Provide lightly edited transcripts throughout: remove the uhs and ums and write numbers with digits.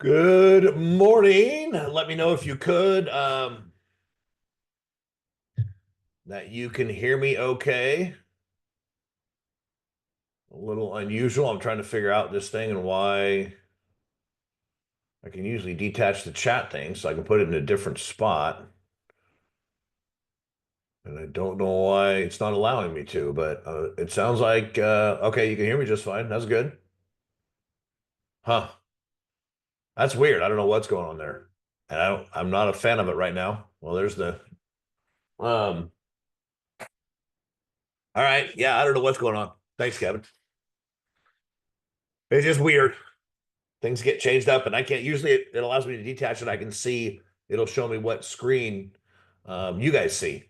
Good morning. Let me know if you could, that you can hear me okay. A little unusual. I'm trying to figure out this thing and why I can usually detach the chat thing so I can put it in a different spot. And I don't know why it's not allowing me to, but it sounds like, okay, you can hear me just fine. That's good. Huh. That's weird. I don't know what's going on there. And I'm not a fan of it right now. Well, there's um, all right. Yeah, I don't know what's going on. Thanks, Kevin. It's just weird. Things get changed up and I can't usually it allows me to detach it. I can see it'll show me what screen you guys see.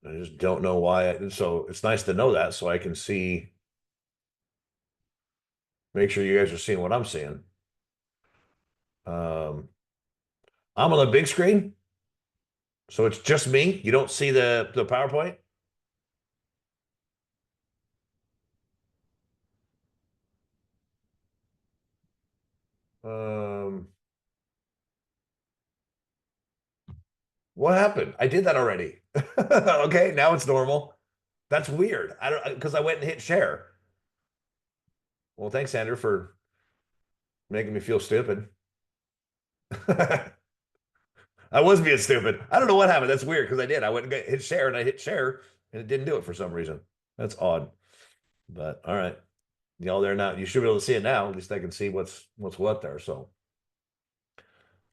I just don't know why. So it's nice to know that so I can see, make sure you guys are seeing what I'm seeing. Um, I'm on the big screen, so it's just me. You don't see the PowerPoint. Um, what happened? I did that already. Okay, now it's normal. That's weird. I don't because I went and hit share. Well, thanks, Andrew, for making me feel stupid. I was being stupid. I don't know what happened. That's weird because I did. I went and hit share and I hit share and it didn't do it for some reason. That's odd. But all right. Y'all there now. You should be able to see it now. At least I can see what's what there. So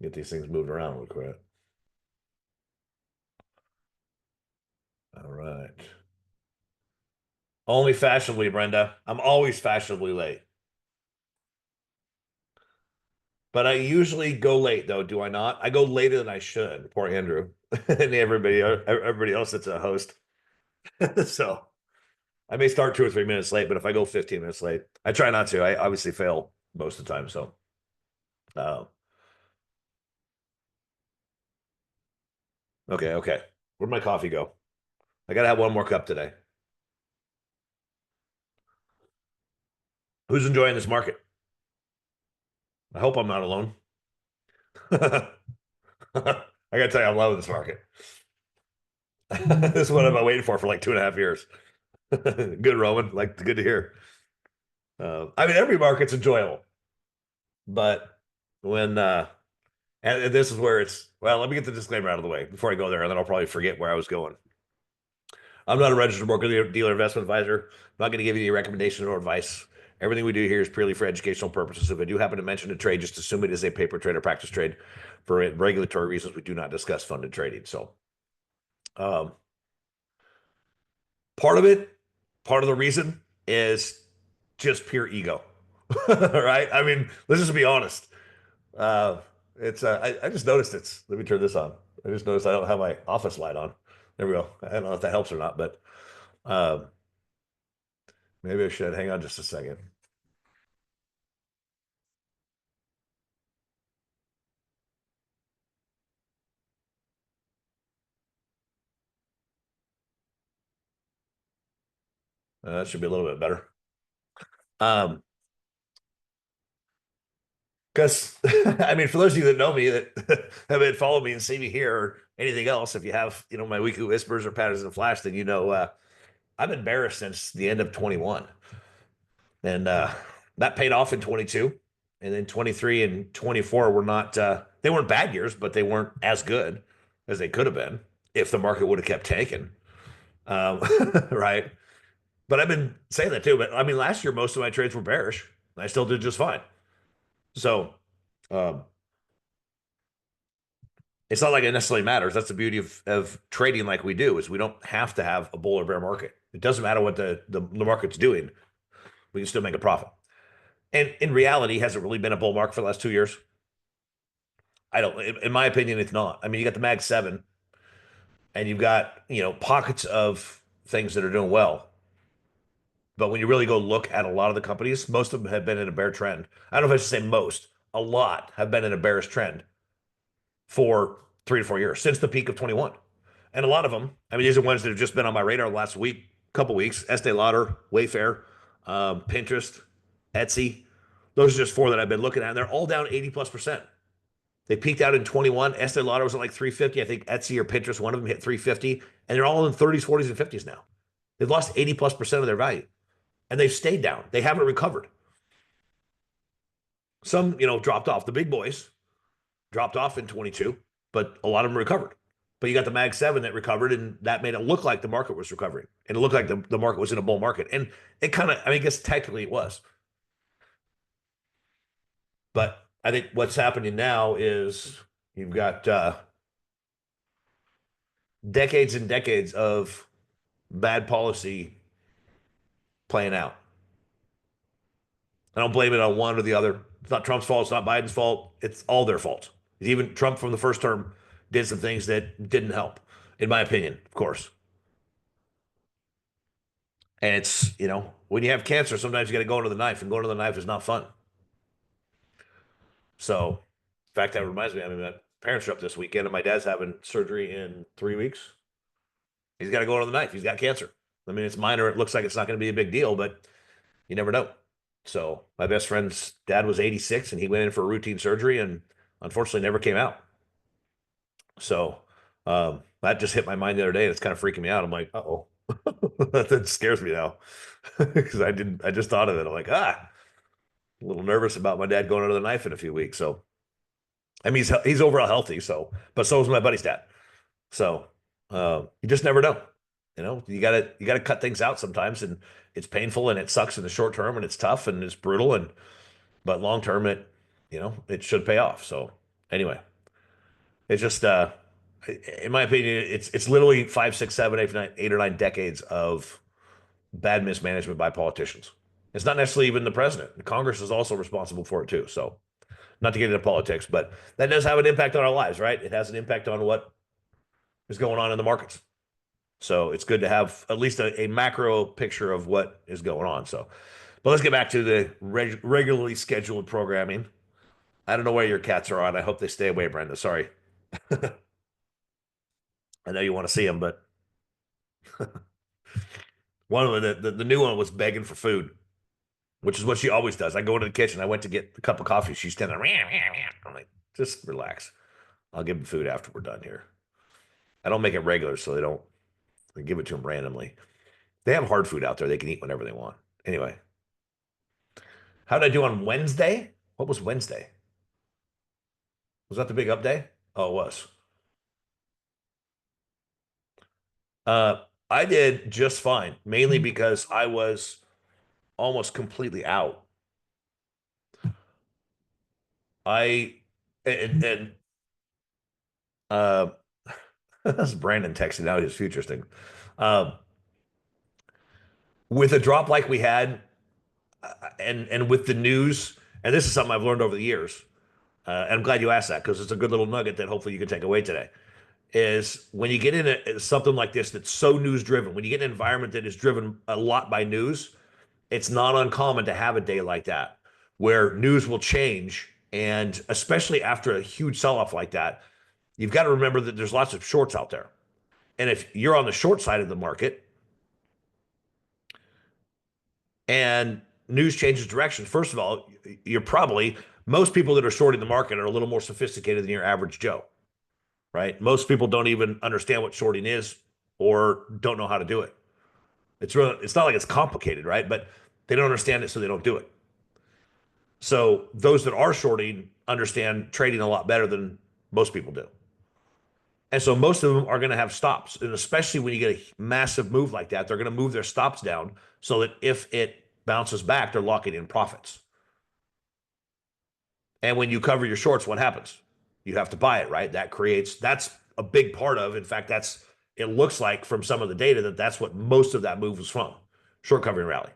get these things moved around real quick. All right. Only fashionably, Brenda. I'm always fashionably late. But I usually go late though, do I not? I go later than I should. Poor Andrew. And everybody else that's a host. So I may start 2 or 3 minutes late, but if I go 15 minutes late, I try not to. I obviously fail most of the time. So, uh, okay. Where'd my coffee go? I gotta have one more cup today. Who's enjoying this market? I hope I'm not alone. I gotta tell you, I'm loving this market. This is what I've been waiting for like 2.5 years. Good, Roman. Like, good to hear. I mean, every market's enjoyable, but when and this is where it's well, let me get the disclaimer out of the way before I go there, and then I'll probably forget where I was going. I'm not a registered broker dealer investment advisor. I'm not going to give you any recommendations or advice. Everything we do here is purely for educational purposes. If I do happen to mention a trade, just assume it is a paper trade or practice trade. For regulatory reasons, we do not discuss funded trading. So, um, part of it, part of the reason is just pure ego, right? I mean, let's just be honest. Uh, I just noticed it's. Let me turn this on. I just noticed I don't have my office light on. There we go. I don't know if that helps or not, but um, maybe I should. Hang on just a second. That should be a little bit better. Um, because I mean, for those of you that know me that have been following me and see me here or anything else, if you have, my weekly whispers or patterns and flash, then I've been bearish since the end of 21. And that paid off in 22. And then 23 and 24 were not they weren't bad years, but they weren't as good as they could have been if the market would have kept tanking. Um, right. But I've been saying that too. But I mean, last year most of my trades were bearish. I still did just fine. So um, it's not like it necessarily matters. That's the beauty of trading like we do is we don't have to have a bull or bear market. It doesn't matter what the market's doing. We can still make a profit. And in reality, has it really been a bull market for the last 2 years? I don't. In my opinion, it's not. I mean, you got the Mag 7, and you've got pockets of things that are doing well. But when you really go look at a lot of the companies, most of them have been in a bear trend. I don't know if I should say most. A lot have been in a bearish trend for 3 to 4 years since the peak of 21. And a lot of them, I mean, these are ones that have just been on my radar last week, couple weeks. Estee Lauder, Wayfair, Pinterest, Etsy. Those are just four that I've been looking at, and they're all down 80 plus percent. They peaked out in 21. Estee Lauder was at like 350. I think Etsy or Pinterest, one of them hit 350, and they're all in 30s, 40s, and 50s now. They've lost 80 plus percent of their value, and they've stayed down. They haven't recovered. Some, dropped off. The big boys dropped off in 22, but a lot of them recovered. But you got the Mag 7 that recovered, and that made it look like the market was recovering. And it looked like the market was in a bull market. And it kind of, I mean, I guess technically it was. But I think what's happening now is you've got decades and decades of bad policy playing out. I don't blame it on one or the other. It's not Trump's fault. It's not Biden's fault. It's all their fault. Even Trump from the first term did some things that didn't help, in my opinion, of course. And it's, when you have cancer, sometimes you got to go into the knife, and going to the knife is not fun. So, in fact, that reminds me, I mean, my parents are up this weekend, and my dad's having surgery in 3 weeks. He's got to go into the knife. He's got cancer. I mean, it's minor. It looks like it's not going to be a big deal, but you never know. So, my best friend's dad was 86, and he went in for a routine surgery, and unfortunately never came out. So, that just hit my mind the other day, and it's kind of freaking me out. I'm like, uh-oh. That scares me now because I just thought of it. I'm like, a little nervous about my dad going under the knife in a few weeks. So, I mean, he's overall healthy. So, but so is my buddy's dad. So, you just never know. You gotta cut things out sometimes, and it's painful and it sucks in the short term, and it's tough and it's brutal, but long term it should pay off. So, anyway, it's just in my opinion, it's literally 5, 6, 7, 8, 9 decades of bad mismanagement by politicians. It's not necessarily even the president. Congress is also responsible for it too. So, not to get into politics, but that does have an impact on our lives, right? It has an impact on what is going on in the markets. So it's good to have at least a macro picture of what is going on. So, but let's get back to the regularly scheduled programming. I don't know where your cats are on. I hope they stay away, Brenda. Sorry. I know you want to see them, but one of the new one was begging for food, which is what she always does. I go into the kitchen. I went to get a cup of coffee. She's standing there. I'm like, just relax. I'll give them food after we're done here. I don't make it regular, so I give it to them randomly. They have hard food out there. They can eat whenever they want. Anyway, how did I do on Wednesday? What was Wednesday? Was that the big up day? Oh, it was. I did just fine, mainly because I was almost completely out. I and uh that's Brandon texting out his futures thing. Um, with a drop like we had, and with the news, and this is something I've learned over the years, and I'm glad you asked that because it's a good little nugget that hopefully you can take away today. Is when you get in something like this that's so news driven, when you get an environment that is driven a lot by news, it's not uncommon to have a day like that where news will change. And especially after a huge sell off like that, you've got to remember that there's lots of shorts out there. And if you're on the short side of the market and news changes direction, first of all, most people that are shorting the market are a little more sophisticated than your average Joe, right? Most people don't even understand what shorting is or don't know how to do it. It's not like it's complicated, right? But they don't understand it, so they don't do it. So those that are shorting understand trading a lot better than most people do. And so most of them are going to have stops. And especially when you get a massive move like that, they're going to move their stops down so that if it bounces back, they're locking in profits. And when you cover your shorts, what happens? You have to buy it, right? That's a big part of, in fact, it looks like from some of the data that's what most of that move was from, short covering rally.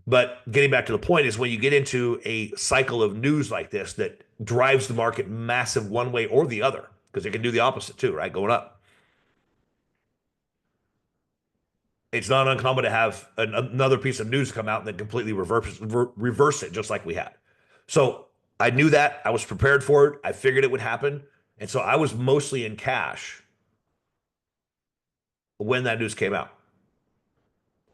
But getting back to the point is when you get into a cycle of news like this that drives the market massive one way or the other, because it can do the opposite too, right? Going up. It's not uncommon to have another piece of news come out and then completely reverse it, just like we had. So I knew that. I was prepared for it. I figured it would happen. And so I was mostly in cash when that news came out.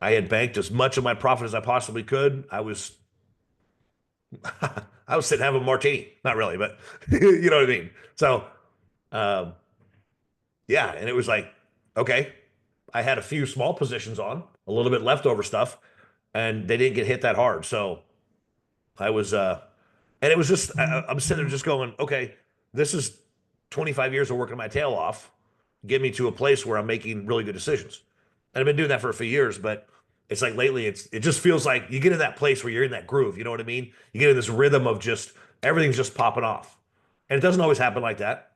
I had banked as much of my profit as I possibly could. I was I was sitting having a martini. Not really, but you know what I mean? So, um, yeah. And it was like, okay, I had a few small positions on, a little bit leftover stuff, and they didn't get hit that hard. So I was, and it was just, I'm sitting there just going, okay, this is 25 years of working my tail off, get me to a place where I'm making really good decisions. And I've been doing that for a few years, but it's like lately, it just feels like you get in that place where you're in that groove. You know what I mean? You get in this rhythm of just everything's just popping off. And it doesn't always happen like that,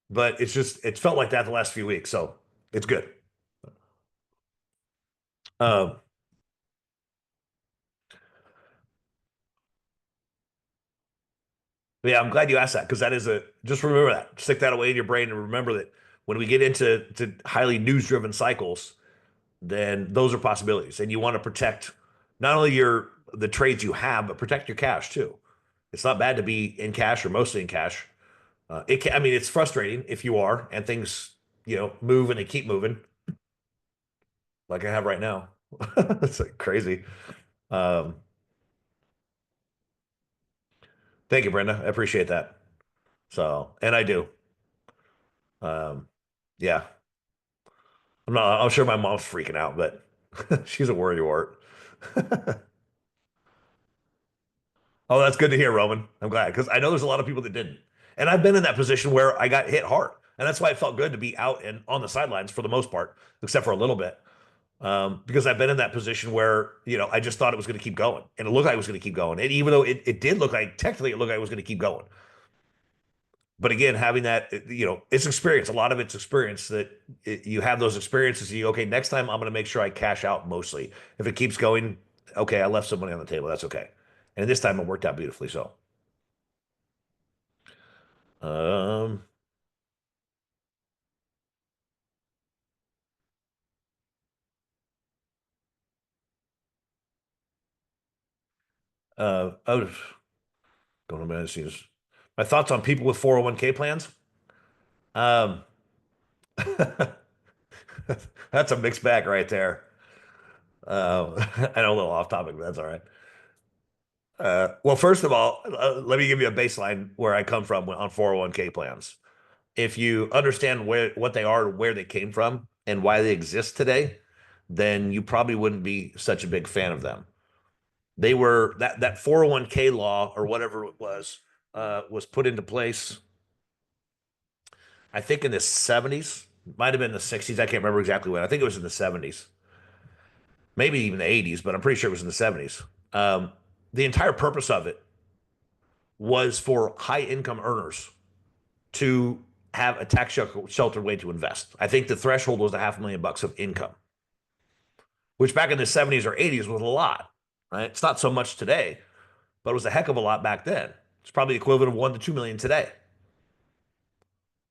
but it's felt like that the last few weeks. So it's good. Um, yeah, I'm glad you asked that because that is just remember that. Stick that away in your brain and remember that when we get into highly news driven cycles, then those are possibilities. And you want to protect not only the trades you have, but protect your cash too. It's not bad to be in cash or mostly in cash. I mean, it's frustrating if you are and things, move and they keep moving like I have right now. It's like crazy. Um, Thank you, Brenda. I appreciate that. So, and I do. Um, yeah, I'm sure my mom's freaking out, but she's a worry wart. Oh, that's good to hear, Roman. I'm glad because I know there's a lot of people that didn't. And I've been in that position where I got hit hard. And that's why it felt good to be out and on the sidelines for the most part, except for a little bit. Because I've been in that position where, I just thought it was going to keep going. And it looked like it was going to keep going. And even though it did look like, technically, it looked like it was going to keep going. But again, having that, it's experience. A lot of it's experience that you have those experiences. Okay, next time I'm going to make sure I cash out mostly. If it keeps going, okay, I left some money on the table. That's okay. And this time it worked out beautifully. So, um, I was going to manage my thoughts on people with 401k plans. Um, that's a mixed bag right there. I know a little off topic, but that's all right. Well, first of all, let me give you a baseline where I come from on 401k plans. If you understand what they are, where they came from, and why they exist today, then you probably wouldn't be such a big fan of them. They were that 401k law or whatever it was put into place, I think in the 70s, might have been the 60s. I can't remember exactly when. I think it was in the 70s, maybe even the 80s, but I'm pretty sure it was in the 70s. The entire purpose of it was for high income earners to have a tax sheltered way to invest. I think the threshold was $500,000 of income, which back in the 70s or 80s was a lot, right? It's not so much today, but it was a heck of a lot back then. It's probably the equivalent of 1 to 2 million today.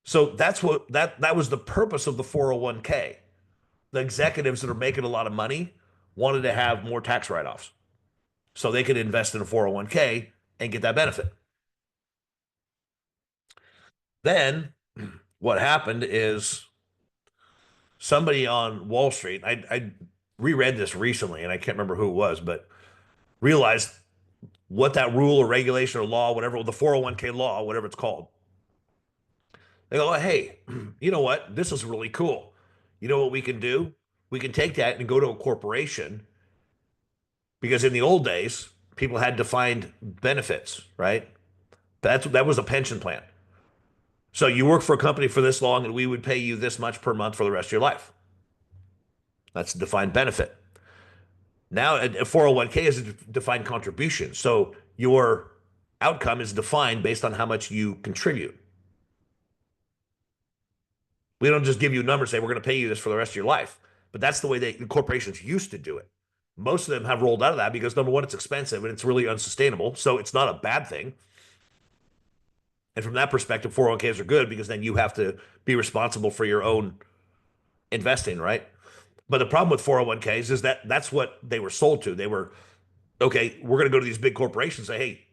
So that was the purpose of the 401k. The executives that are making a lot of money wanted to have more tax write-offs so they could invest in a 401k and get that benefit. Then what happened is somebody on Wall Street, I reread this recently and I can't remember who it was, but realized what that rule or regulation or law, whatever, the 401k law, whatever it's called. They go, oh, hey, you know what? This is really cool. You know what we can do? We can take that and go to a corporation because in the old days, people had defined benefits, right? That was a pension plan. So you work for a company for this long, and we would pay you this much per month for the rest of your life. That's a defined benefit. Now, a 401k is a defined contribution. So your outcome is defined based on how much you contribute. We don't just give you a number and say we're going to pay you this for the rest of your life. But that's the way the corporations used to do it. Most of them have rolled out of that because number one, it's expensive and it's really unsustainable. So it's not a bad thing. And from that perspective, 401ks are good because then you have to be responsible for your own investing, right? But the problem with 401ks is that that's what they were sold to. They were, okay, we're going to go to these big corporations and say, hey,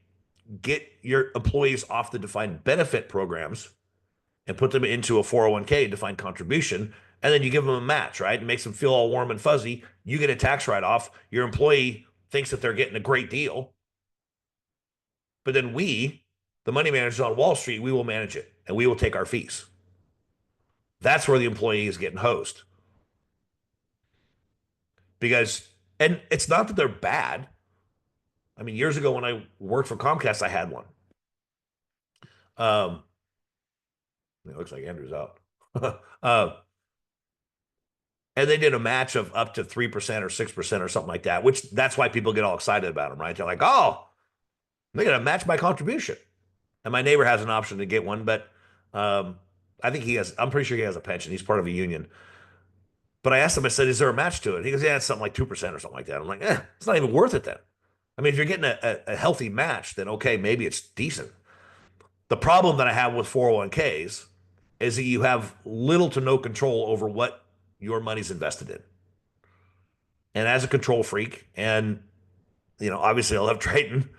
get your employees off the defined benefit programs and put them into a 401k defined contribution. And then you give them a match, right? It makes them feel all warm and fuzzy. You get a tax write off. Your employee thinks that they're getting a great deal, but then we, the money managers on Wall Street, we will manage it and we will take our fees. That's where the employee is getting hosed. Because, and it's not that they're bad. I mean, years ago when I worked for Comcast, I had one. Um, it looks like Andrew's out. And they did a match of up to 3% or 6% or something like that, which that's why people get all excited about them, right? They're like, oh, they're going to match my contribution. And my neighbor has an option to get one, but um, I think he has, I'm pretty sure he has a pension. He's part of a union. But I asked him, I said, is there a match to it? He goes, yeah, it's something like 2% or something like that. I'm like, it's not even worth it then. I mean, if you're getting a healthy match, then okay, maybe it's decent. The problem that I have with 401ks is that you have little to no control over what your money's invested in. And as a control freak, and obviously I love trading,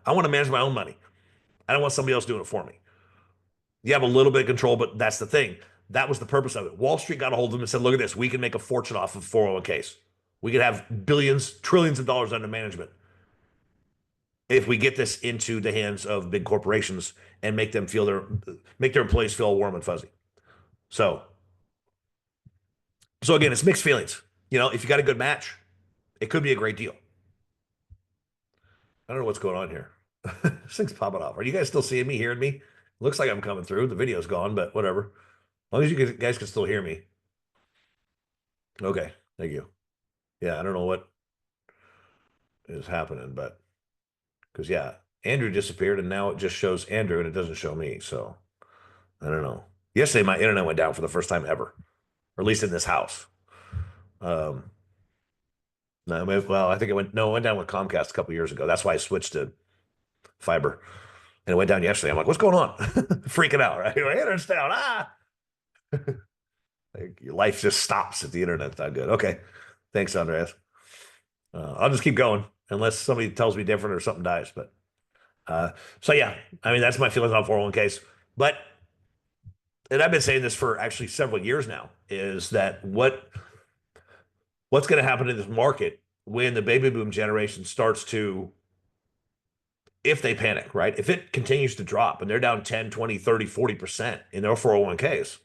I want to manage my own money. I don't want somebody else doing it for me. You have a little bit of control, but that's the thing. That was the purpose of it. Wall Street got a hold of them and said, look at this. We can make a fortune off of 401ks. We could have billions, trillions of dollars under management if we get this into the hands of big corporations and make their employees feel warm and fuzzy. So, so again, it's mixed feelings. If you got a good match, it could be a great deal. I don't know what's going on here. This thing's popping off. Are you guys still seeing me, hearing me? Looks like I'm coming through. The video's gone, but whatever. As long as you guys can still hear me. Okay, thank you. Yeah, I don't know what is happening, but because yeah, Andrew disappeared and now it just shows Andrew and it doesn't show me. So I don't know. Yesterday my internet went down for the first time ever, or at least in this house. Um, no, well, I think it went down with Comcast a couple years ago. That's why I switched to fiber. And it went down yesterday. I'm like, what's going on? Freaking out, right? My internet's down. Like, your life just stops if the internet's not good. Okay. Thanks, Andreas. I'll just keep going unless somebody tells me different or something dies. But so yeah, I mean, that's my feelings on 401ks. But, and I've been saying this for actually several years now, is that what's going to happen in this market when the baby boom generation starts to, if they panic, right? If it continues to drop and they're down 10, 20, 30, 40% in their 401ks,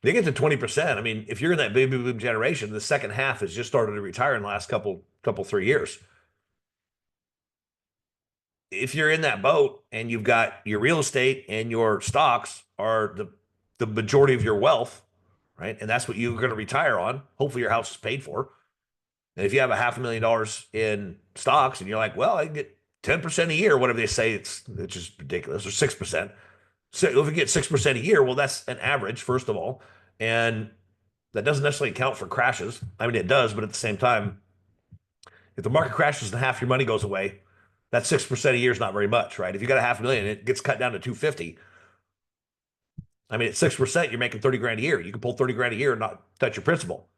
they get to 20%. I mean, if you're in that baby boom generation, the second half has just started to retire in the last couple, 3 years. If you're in that boat and you've got your real estate and your stocks are the majority of your wealth, right? And that's what you're going to retire on. Hopefully your house is paid for. And if you have a $500,000 in stocks and you're like, well, I can get 10% a year, whatever they say, it's just ridiculous, or 6%. So if we get 6% a year, well, that's an average, first of all. And that doesn't necessarily account for crashes. I mean, it does, but at the same time, if the market crashes and half your money goes away, that 6% a year is not very much, right? If you got a $500,000, it gets cut down to 250. I mean, at 6%, you're making 30 grand a year. You can pull 30 grand a year and not touch your principal.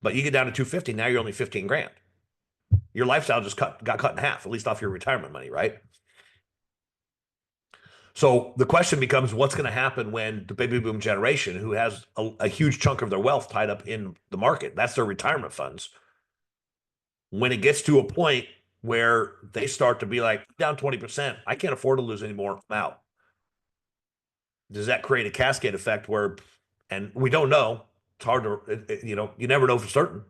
But you get down to 250, now you're only 15 grand. Your lifestyle just got cut in half, at least off your retirement money, right? So the question becomes, what's going to happen when the baby boom generation, who has a huge chunk of their wealth tied up in the market, that's their retirement funds, when it gets to a point where they start to be like, down 20%, I can't afford to lose any more, I'm out. Does that create a cascade effect where, and we don't know, it's hard to, you never know for certain,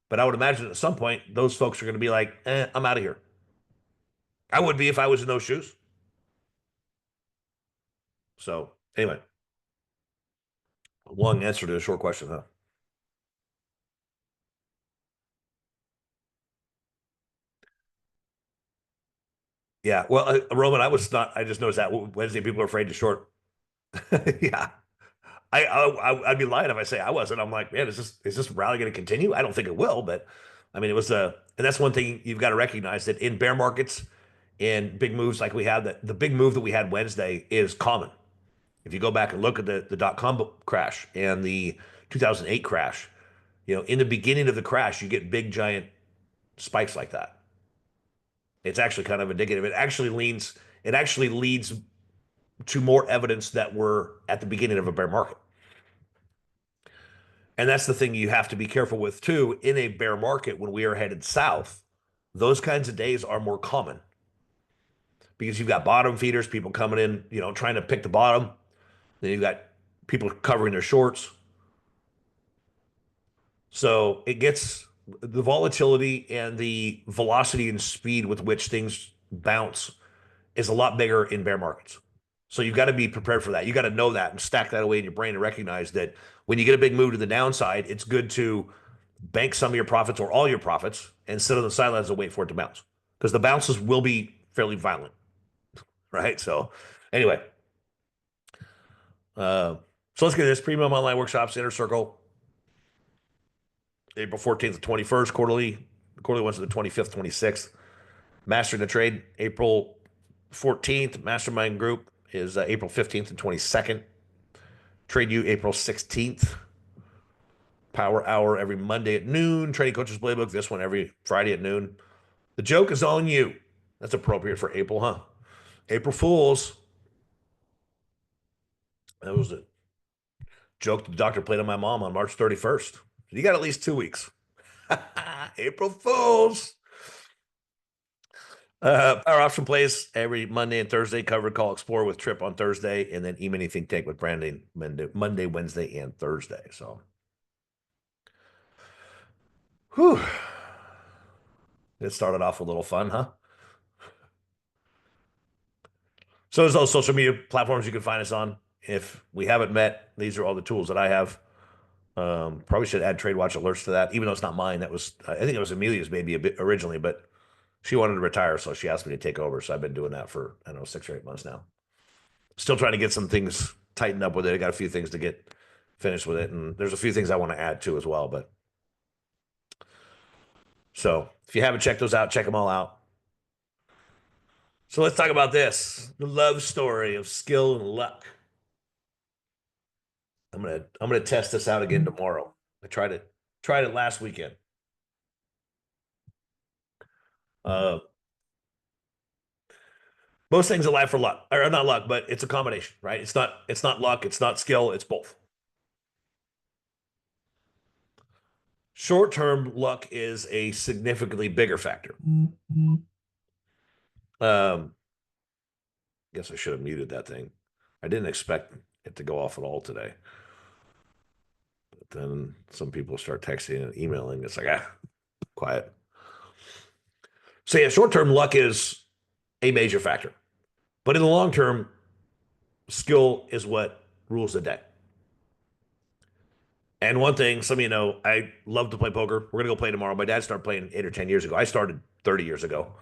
but I would imagine at some point, those folks are going to be like, I'm out of here. I would be if I was in those shoes. So anyway, long answer to a short question, huh? Yeah. Well, Roman, I just noticed that Wednesday people are afraid to short. Yeah. I'd be lying if I say I wasn't. I'm like, man, is this rally going to continue? I don't think it will, but I mean, and that's one thing you've got to recognize, that in bear markets and big moves like we had, that the big move that we had Wednesday is common. If you go back and look at the dot-com crash and the 2008 crash, in the beginning of the crash, you get big giant spikes like that. It's actually kind of indicative. It actually leads to more evidence that we're at the beginning of a bear market. And that's the thing you have to be careful with too. In a bear market, when we are headed south, those kinds of days are more common because you've got bottom feeders, people coming in, trying to pick the bottom. Then you've got people covering their shorts. So it gets the volatility and the velocity and speed with which things bounce is a lot bigger in bear markets. So you've got to be prepared for that. You got to know that and stack that away in your brain and recognize that when you get a big move to the downside, it's good to bank some of your profits or all your profits and sit on the sidelines and wait for it to bounce because the bounces will be fairly violent, right? So anyway, so let's get this premium online workshops, Inner Circle, April 14th to 21st, quarterly ones are the 25th, 26th. Mastering the Trade, April 14th. Mastermind Group is April 15th and 22nd. Trade You, April 16th. Power Hour every Monday at noon. Trading Coaches Playbook, this one every Friday at noon. The joke is on you. That's appropriate for April, huh? April Fools. That was a joke the doctor played on my mom on March 31st. You got at least 2 weeks. April Fools. Our option plays every Monday and Thursday. Covered Call Explore with Trip on Thursday, and then E-Mini Think Tank with Brandon Monday, Wednesday, and Thursday. So, whew. It started off a little fun, huh? So there's those social media platforms you can find us on. If we haven't met, these are all the tools that I have. Probably should add Trade Watch alerts to that, even though it's not mine. That was, I think it was Amelia's baby a bit originally, but she wanted to retire, so she asked me to take over. So I've been doing that for, I don't know, 6 or 8 months now. Still trying to get some things tightened up with it. I got a few things to get finished with it, and there's a few things I want to add to as well. But so if you haven't checked those out, check them all out. So let's talk about this: the love story of skill and luck. I'm gonna test this out again tomorrow. I tried it last weekend. Uh, most things in life are luck, or not luck, but it's a combination, right? It's not luck, it's not skill, it's both. Short-term luck is a significantly bigger factor. Guess I should have muted that thing. I didn't expect it to go off at all today. But then some people start texting and emailing. It's like, quiet. So yeah, short-term luck is a major factor. But in the long term, skill is what rules the day. And one thing, some of you know, I love to play poker. We're gonna go play tomorrow. My dad started playing 8 or 10 years ago. I started 30 years ago.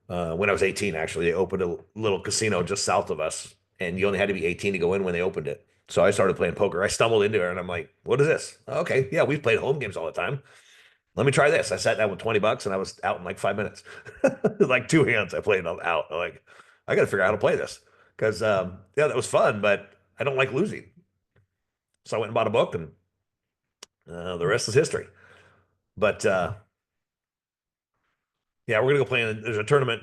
When I was 18, actually, they opened a little casino just south of us, and you only had to be 18 to go in when they opened it. So I started playing poker. I stumbled into it, and I'm like, "What is this?" Okay, yeah, we've played home games all the time. Let me try this. I sat down with $20, and I was out in like 5 minutes. Like 2 hands, I played them out. I'm like, I got to figure out how to play this because yeah, that was fun, but I don't like losing. So I went and bought a book, and the rest is history. But yeah, we're gonna go play. There's a tournament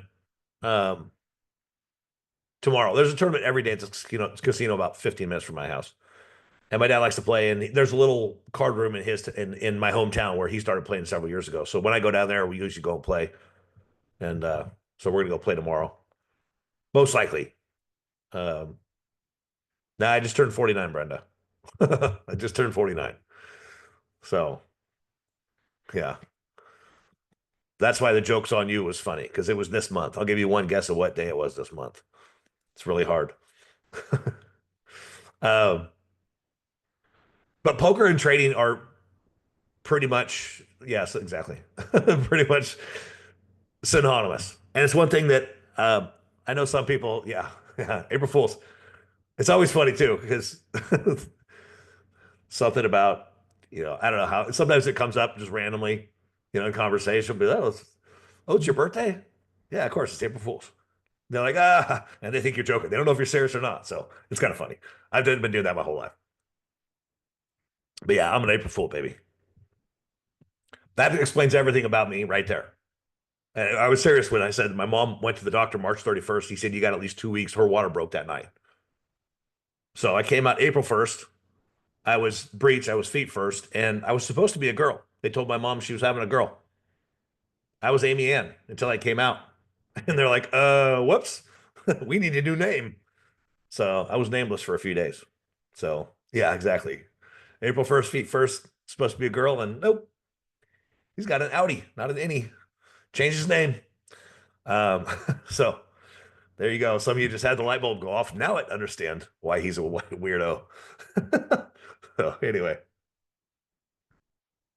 um, tomorrow. There's a tournament every day at this casino about 15 minutes from my house. And my dad likes to play, and there's a little card room in my hometown where he started playing several years ago. So when I go down there, we usually go and play. And so we're gonna go play tomorrow, most likely. Um, Now I just turned 49, Brenda. I just turned 49. So yeah, that's why the joke's on you was funny because it was this month. I'll give you one guess of what day it was this month. It's really hard. um, but poker and trading are pretty much, yes, exactly, pretty much synonymous. And it's one thing that I know some people, yeah, yeah, April Fools. It's always funny too because something about, I don't know how, sometimes it comes up just randomly, in conversation, but it's your birthday? Yeah, of course, it's April Fools. They're like, and they think you're joking. They don't know if you're serious or not. So it's kind of funny. I've been doing that my whole life. But yeah, I'm an April Fool, baby. That explains everything about me right there. And I was serious when I said my mom went to the doctor March 31st. He said, you got at least 2 weeks. Her water broke that night. So I came out April 1st, I was breech, I was feet first, and I was supposed to be a girl. They told my mom she was having a girl. I was Amy Ann until I came out. And they're like, whoops, we need a new name. So I was nameless for a few days. So yeah, exactly. April 1st, feet first, supposed to be a girl, and nope, he's got an Audi, not an innie. Changed his name. Um, so there you go. Some of you just had the light bulb go off. Now I understand why he's a weirdo. So anyway,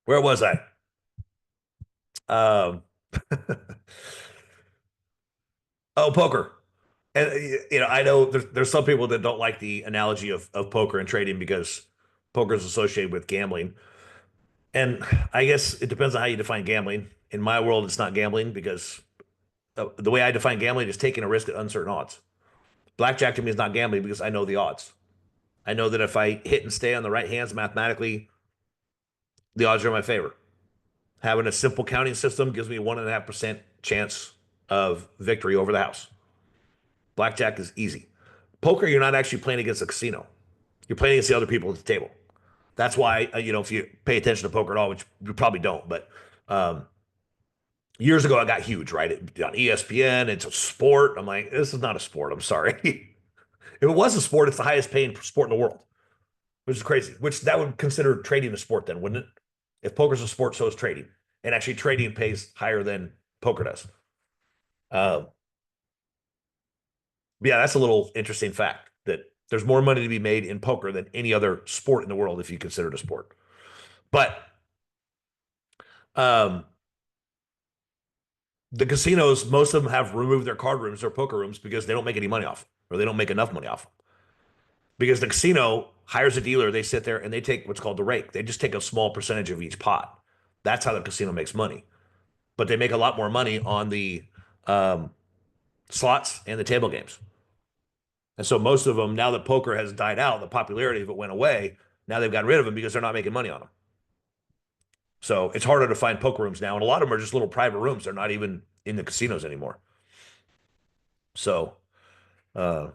where was I? Um, oh, poker. And I know there's some people that don't like the analogy of poker and trading because poker is associated with gambling. And I guess it depends on how you define gambling. In my world, it's not gambling because the way I define gambling is taking a risk at uncertain odds. Blackjack to me is not gambling because I know the odds. I know that if I hit and stay on the right hands mathematically, the odds are in my favor. Having a simple counting system gives me 1.5% chance of victory over the house. Blackjack is easy. Poker, you're not actually playing against a casino. You're playing against the other people at the table. That's why, if you pay attention to poker at all, which you probably don't, but um, years ago, I got huge, right? On ESPN, it's a sport. I'm like, this is not a sport. I'm sorry. If it was a sport, it's the highest paying sport in the world, which is crazy. Which that would consider trading a sport then, wouldn't it? If poker's a sport, so is trading. And actually, trading pays higher than poker does. Um, yeah, that's a little interesting fact that there's more money to be made in poker than any other sport in the world if you consider it a sport. But um, the casinos, most of them have removed their card rooms or poker rooms because they don't make any money off them, or they don't make enough money off them. Because the casino hires a dealer, they sit there and they take what's called the rake. They just take a small percentage of each pot. That's how the casino makes money. But they make a lot more money on the um, slots and the table games. And so most of them, now that poker has died out, the popularity of it went away. Now they've gotten rid of them because they're not making money on them. So it's harder to find poker rooms now. And a lot of them are just little private rooms. They're not even in the casinos anymore. So uh,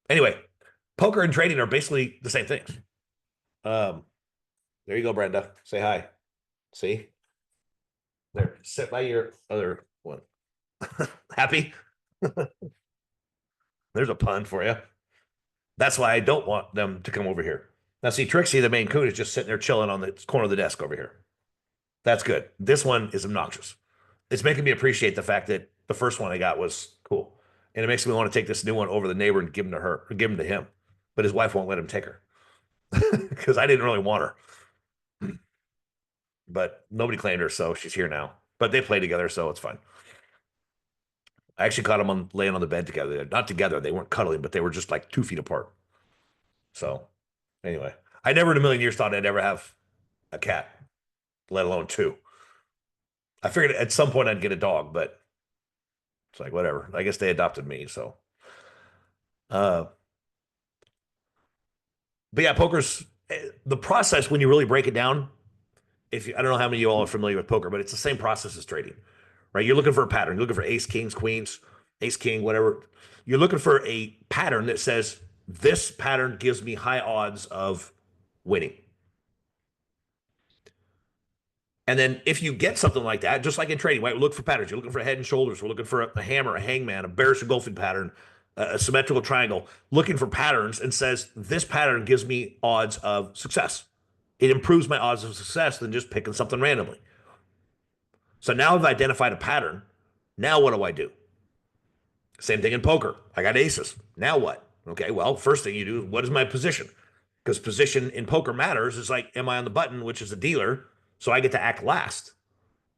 anyway, poker and trading are basically the same things. Um, there you go, Brenda. Say hi. See? There. Sit by your other one. Happy? There's a pun for you. That's why I don't want them to come over here. Now, see, Trixie, the Maine Coon, is just sitting there chilling on the corner of the desk over here. That's good. This one is obnoxious. It's making me appreciate the fact that the first one I got was cool. And it makes me want to take this new one over the neighbor and give him to her, or give him to him. But his wife won't let him take her because I didn't really want her. But nobody claimed her, so she's here now. But they play together, so it's fine. I actually caught them laying on the bed together. Not together, they weren't cuddling, but they were just like 2 feet apart. So anyway, I never in a million years thought I'd ever have a cat, let alone two. I figured at some point I'd get a dog, but it's like whatever. I guess they adopted me, so uh but yeah, poker's the process when you really break it down. If you, I don't know how many of you all are familiar with poker, but it's the same process as trading, right? You're looking for a pattern. You're looking for ace, kings, queens, ace, king, whatever. You're looking for a pattern that says this pattern gives me high odds of winning. And then if you get something like that, just like in trading, right? We look for patterns. You're looking for a head and shoulders. We're looking for a hammer, a hangman, a bearish engulfing pattern, a symmetrical triangle, looking for patterns and says, this pattern gives me odds of success. It improves my odds of success than just picking something randomly. So now I've identified a pattern. Now what do I do? Same thing in poker. I got aces. Now what? Okay, well, first thing you do, what is my position? Because position in poker matters. It's like, am I on the button, which is a dealer? So I get to act last.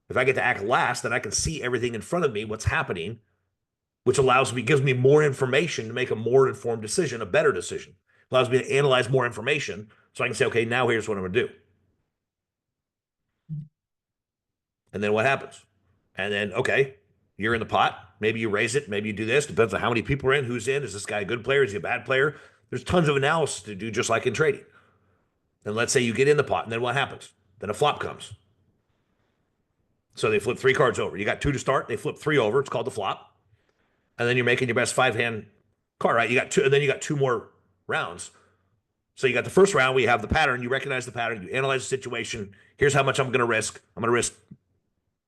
If I get to act last, then I can see everything in front of me, what's happening, which allows me, gives me more information to make a more informed decision, a better decision. Allows me to analyze more information so I can say, okay, now here's what I'm going to do. And then what happens? And then, okay, you're in the pot. Maybe you raise it. Maybe you do this. Depends on how many people are in, who's in. Is this guy a good player? Is he a bad player? There's tons of analysis to do, just like in trading. And let's say you get in the pot, and then what happens? Then a flop comes. So they flip 3 cards over. You got 2 to start. They flip 3 over. It's called the flop. And then you're making your best 5-hand card, right? You got 2, and then you got 2 more rounds. So you got the first round where you have the pattern, you recognize the pattern, you analyze the situation. Here's how much I'm going to risk. I'm going to risk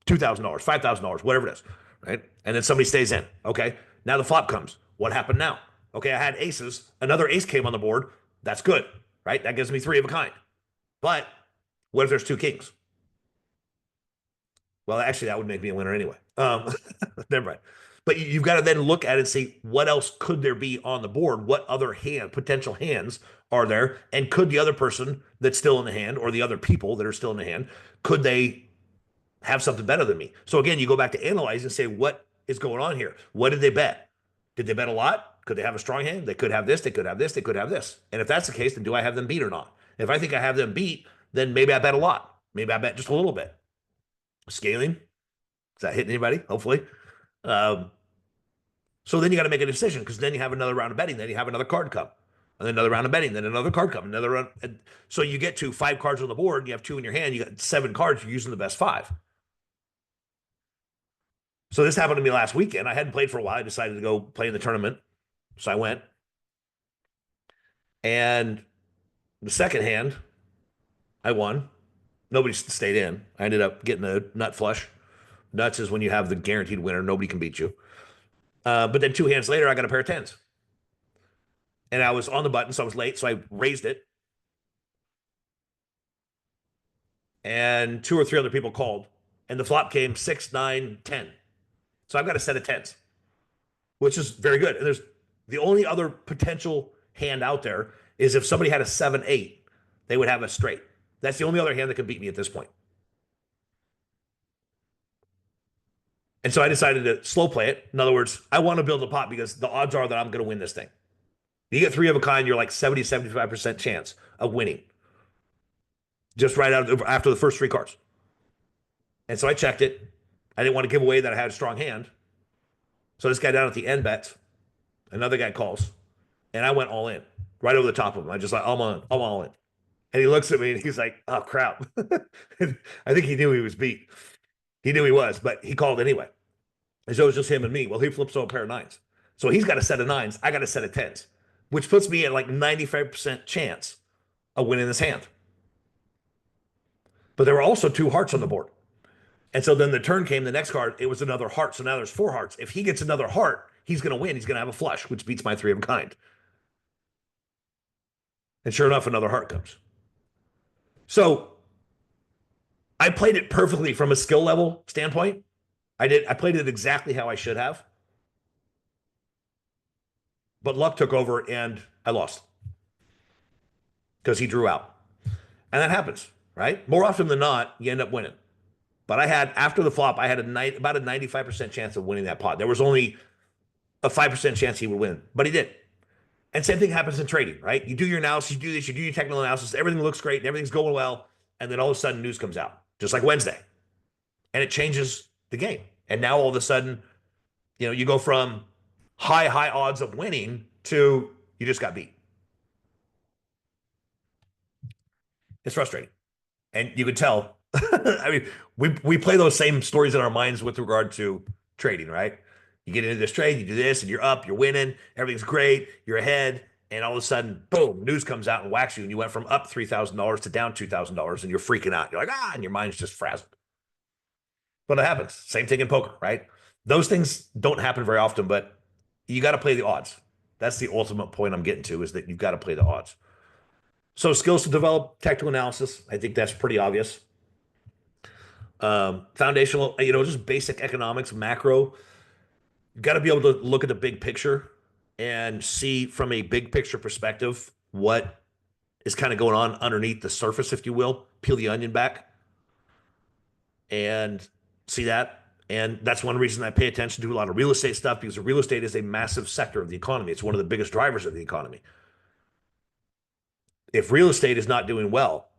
$2,000, $5,000, whatever it is, right? And then somebody stays in. Okay. Now the flop comes. What happened now? Okay, I had aces. Another ace came on the board. That's good, right? That gives me three of a kind. But what if there's two kings? Well, actually, that would make me a winner anyway. Never mind. But you've got to then look at it and see what else could there be on the board? What other potential hands are there? And could the other person that's still in the hand, or the other people that are still in the hand, could they have something better than me? So again, you go back to analyze and say, what is going on here? What did they bet? Did they bet a lot? Could they have a strong hand? They could have this, they could have this, they could have this. And if that's the case, then do I have them beat or not? If I think I have them beat, then maybe I bet a lot. Maybe I bet just a little bit. Scaling. Is that hitting anybody? Hopefully. So then you got to make a decision, because then you have another round of betting. Then you have another card come. And then another round of betting. Then another card come. Another round. So you get to 5 cards on the board. And you have 2 in your hand. You got 7 cards. You're using the best 5. So this happened to me last weekend. I hadn't played for a while. I decided to go play in the tournament. So I went. And the second hand, I won. Nobody stayed in. I ended up getting a nut flush. Nuts is when you have the guaranteed winner. Nobody can beat you. But then 2 hands later, I got a pair of 10s. And I was on the button, so I was late. So I raised it. And 2 or 3 other people called. And the flop came 6, 9, 10. So I've got a set of 10s, which is very good. And there's the only other potential hand out there is if somebody had a 7, 8, they would have a straight. That's the only other hand that can beat me at this point. And so I decided to slow play it. In other words, I want to build a pot because the odds are that I'm going to win this thing. You get 3 of a kind, you're like 70, 75% chance of winning. Just right after the first 3 cards. And so I checked it. I didn't want to give away that I had a strong hand. So this guy down at the end bets. Another guy calls. And I went all in. Right over the top of him. I just like, I'm all in. And he looks at me and he's like, oh, crap. I think he knew he was beat. He knew he was, but he called anyway. And so it was just him and me. Well, he flips on a pair of 9s. So he's got a set of 9s. I got a set of 10s, which puts me at like 95% chance of winning this hand. But there were also 2 hearts on the board. And so then the turn came, the next card, it was another heart. So now there's 4 hearts. If he gets another heart, he's going to win. He's going to have a flush, which beats my 3 of a kind. And sure enough, another heart comes. So I played it perfectly from a skill level standpoint. I played it exactly how I should have. But luck took over and I lost. Because he drew out. And that happens, right? More often than not, you end up winning. But I had, after the flop, I had about a 95% chance of winning that pot. There was only a 5% chance he would win, but he did. And same thing happens in trading, right? You do your analysis, you do this, you do your technical analysis, everything looks great, and everything's going well, and then all of a sudden news comes out, just like Wednesday. And it changes the game. And now all of a sudden, you go from high odds of winning to you just got beat. It's frustrating. And you could tell. I mean, we play those same stories in our minds with regard to trading, right? You get into this trade, you do this, and you're up, you're winning, everything's great, you're ahead, and all of a sudden, boom, news comes out and whacks you, and you went from up $3,000 to down $2,000, and you're freaking out. You're like, and your mind's just frazzled. But it happens. Same thing in poker, right? Those things don't happen very often, but you got to play the odds. That's the ultimate point I'm getting to, is that you've got to play the odds. So skills to develop, technical analysis, I think that's pretty obvious. Foundational, just basic economics, macro. You've got to be able to look at the big picture and see from a big picture perspective what is kind of going on underneath the surface, if you will. Peel the onion back and see that. And that's one reason I pay attention to a lot of real estate stuff, because real estate is a massive sector of the economy. It's one of the biggest drivers of the economy. If real estate is not doing well,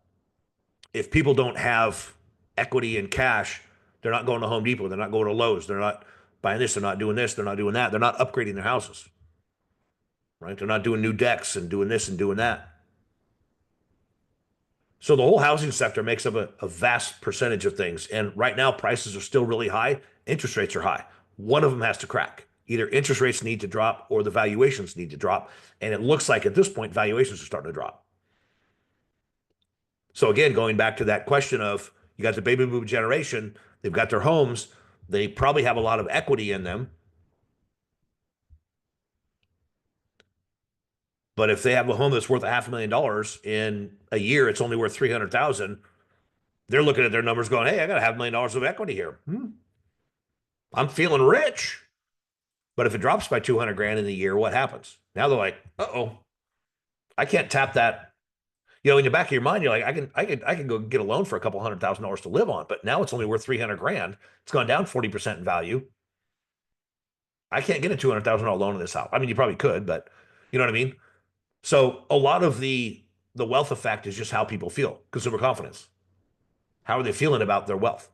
if people don't have equity and cash, they're not going to Home Depot, they're not going to Lowe's, they're not buying this, they're not doing this, they're not doing that, they're not upgrading their houses, right? They're not doing new decks and doing this and doing that. So the whole housing sector makes up a vast percentage of things. And right now, prices are still really high. Interest rates are high. One of them has to crack. Either interest rates need to drop or the valuations need to drop. And it looks like at this point, valuations are starting to drop. So again, going back to that question of you got the baby boom generation, they've got their homes, they probably have a lot of equity in them. But if they have a home that's worth $500,000 in a year, it's only worth 300,000. They're looking at their numbers going, hey, I got a $500,000 of equity here. I'm feeling rich. But if it drops by 200 grand in a year, what happens? Now they're like, oh, I can't tap that. In the back of your mind, you're like, I can go get a loan for a couple $100,000 to live on, but now it's only worth 300 grand. It's gone down 40% in value. I can't get a $200,000 loan in this house. I mean, you probably could, but you know what I mean? So a lot of the wealth effect is just how people feel, consumer confidence. How are they feeling about their wealth?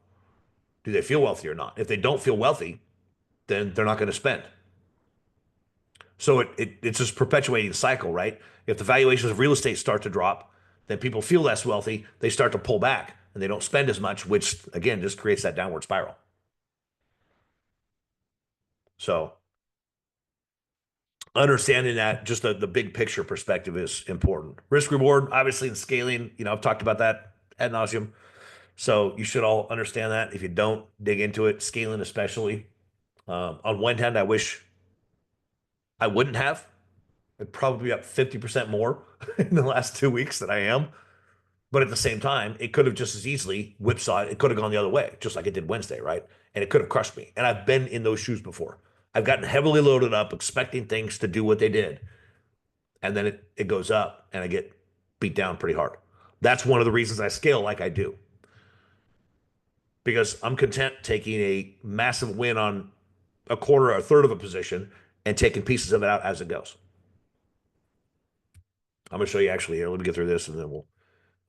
Do they feel wealthy or not? If they don't feel wealthy, then they're not going to spend. So it's this perpetuating cycle, right? If the valuations of real estate start to drop, then people feel less wealthy. They start to pull back and they don't spend as much, which again just creates that downward spiral. So understanding that just the big picture perspective is important. Risk reward, obviously, in scaling, I've talked about that ad nauseum. So you should all understand that. If you don't dig into it, scaling especially. On one hand, I wish I wouldn't have. I'd probably be up 50% more in the last 2 weeks than I am. But at the same time, it could have just as easily whipsawed. It could have gone the other way, just like it did Wednesday, right? And it could have crushed me. And I've been in those shoes before. I've gotten heavily loaded up, expecting things to do what they did. And then it goes up and I get beat down pretty hard. That's one of the reasons I scale like I do. Because I'm content taking a massive win on a quarter or a third of a position and taking pieces of it out as it goes. I'm going to show you actually here. Let me get through this and then we'll.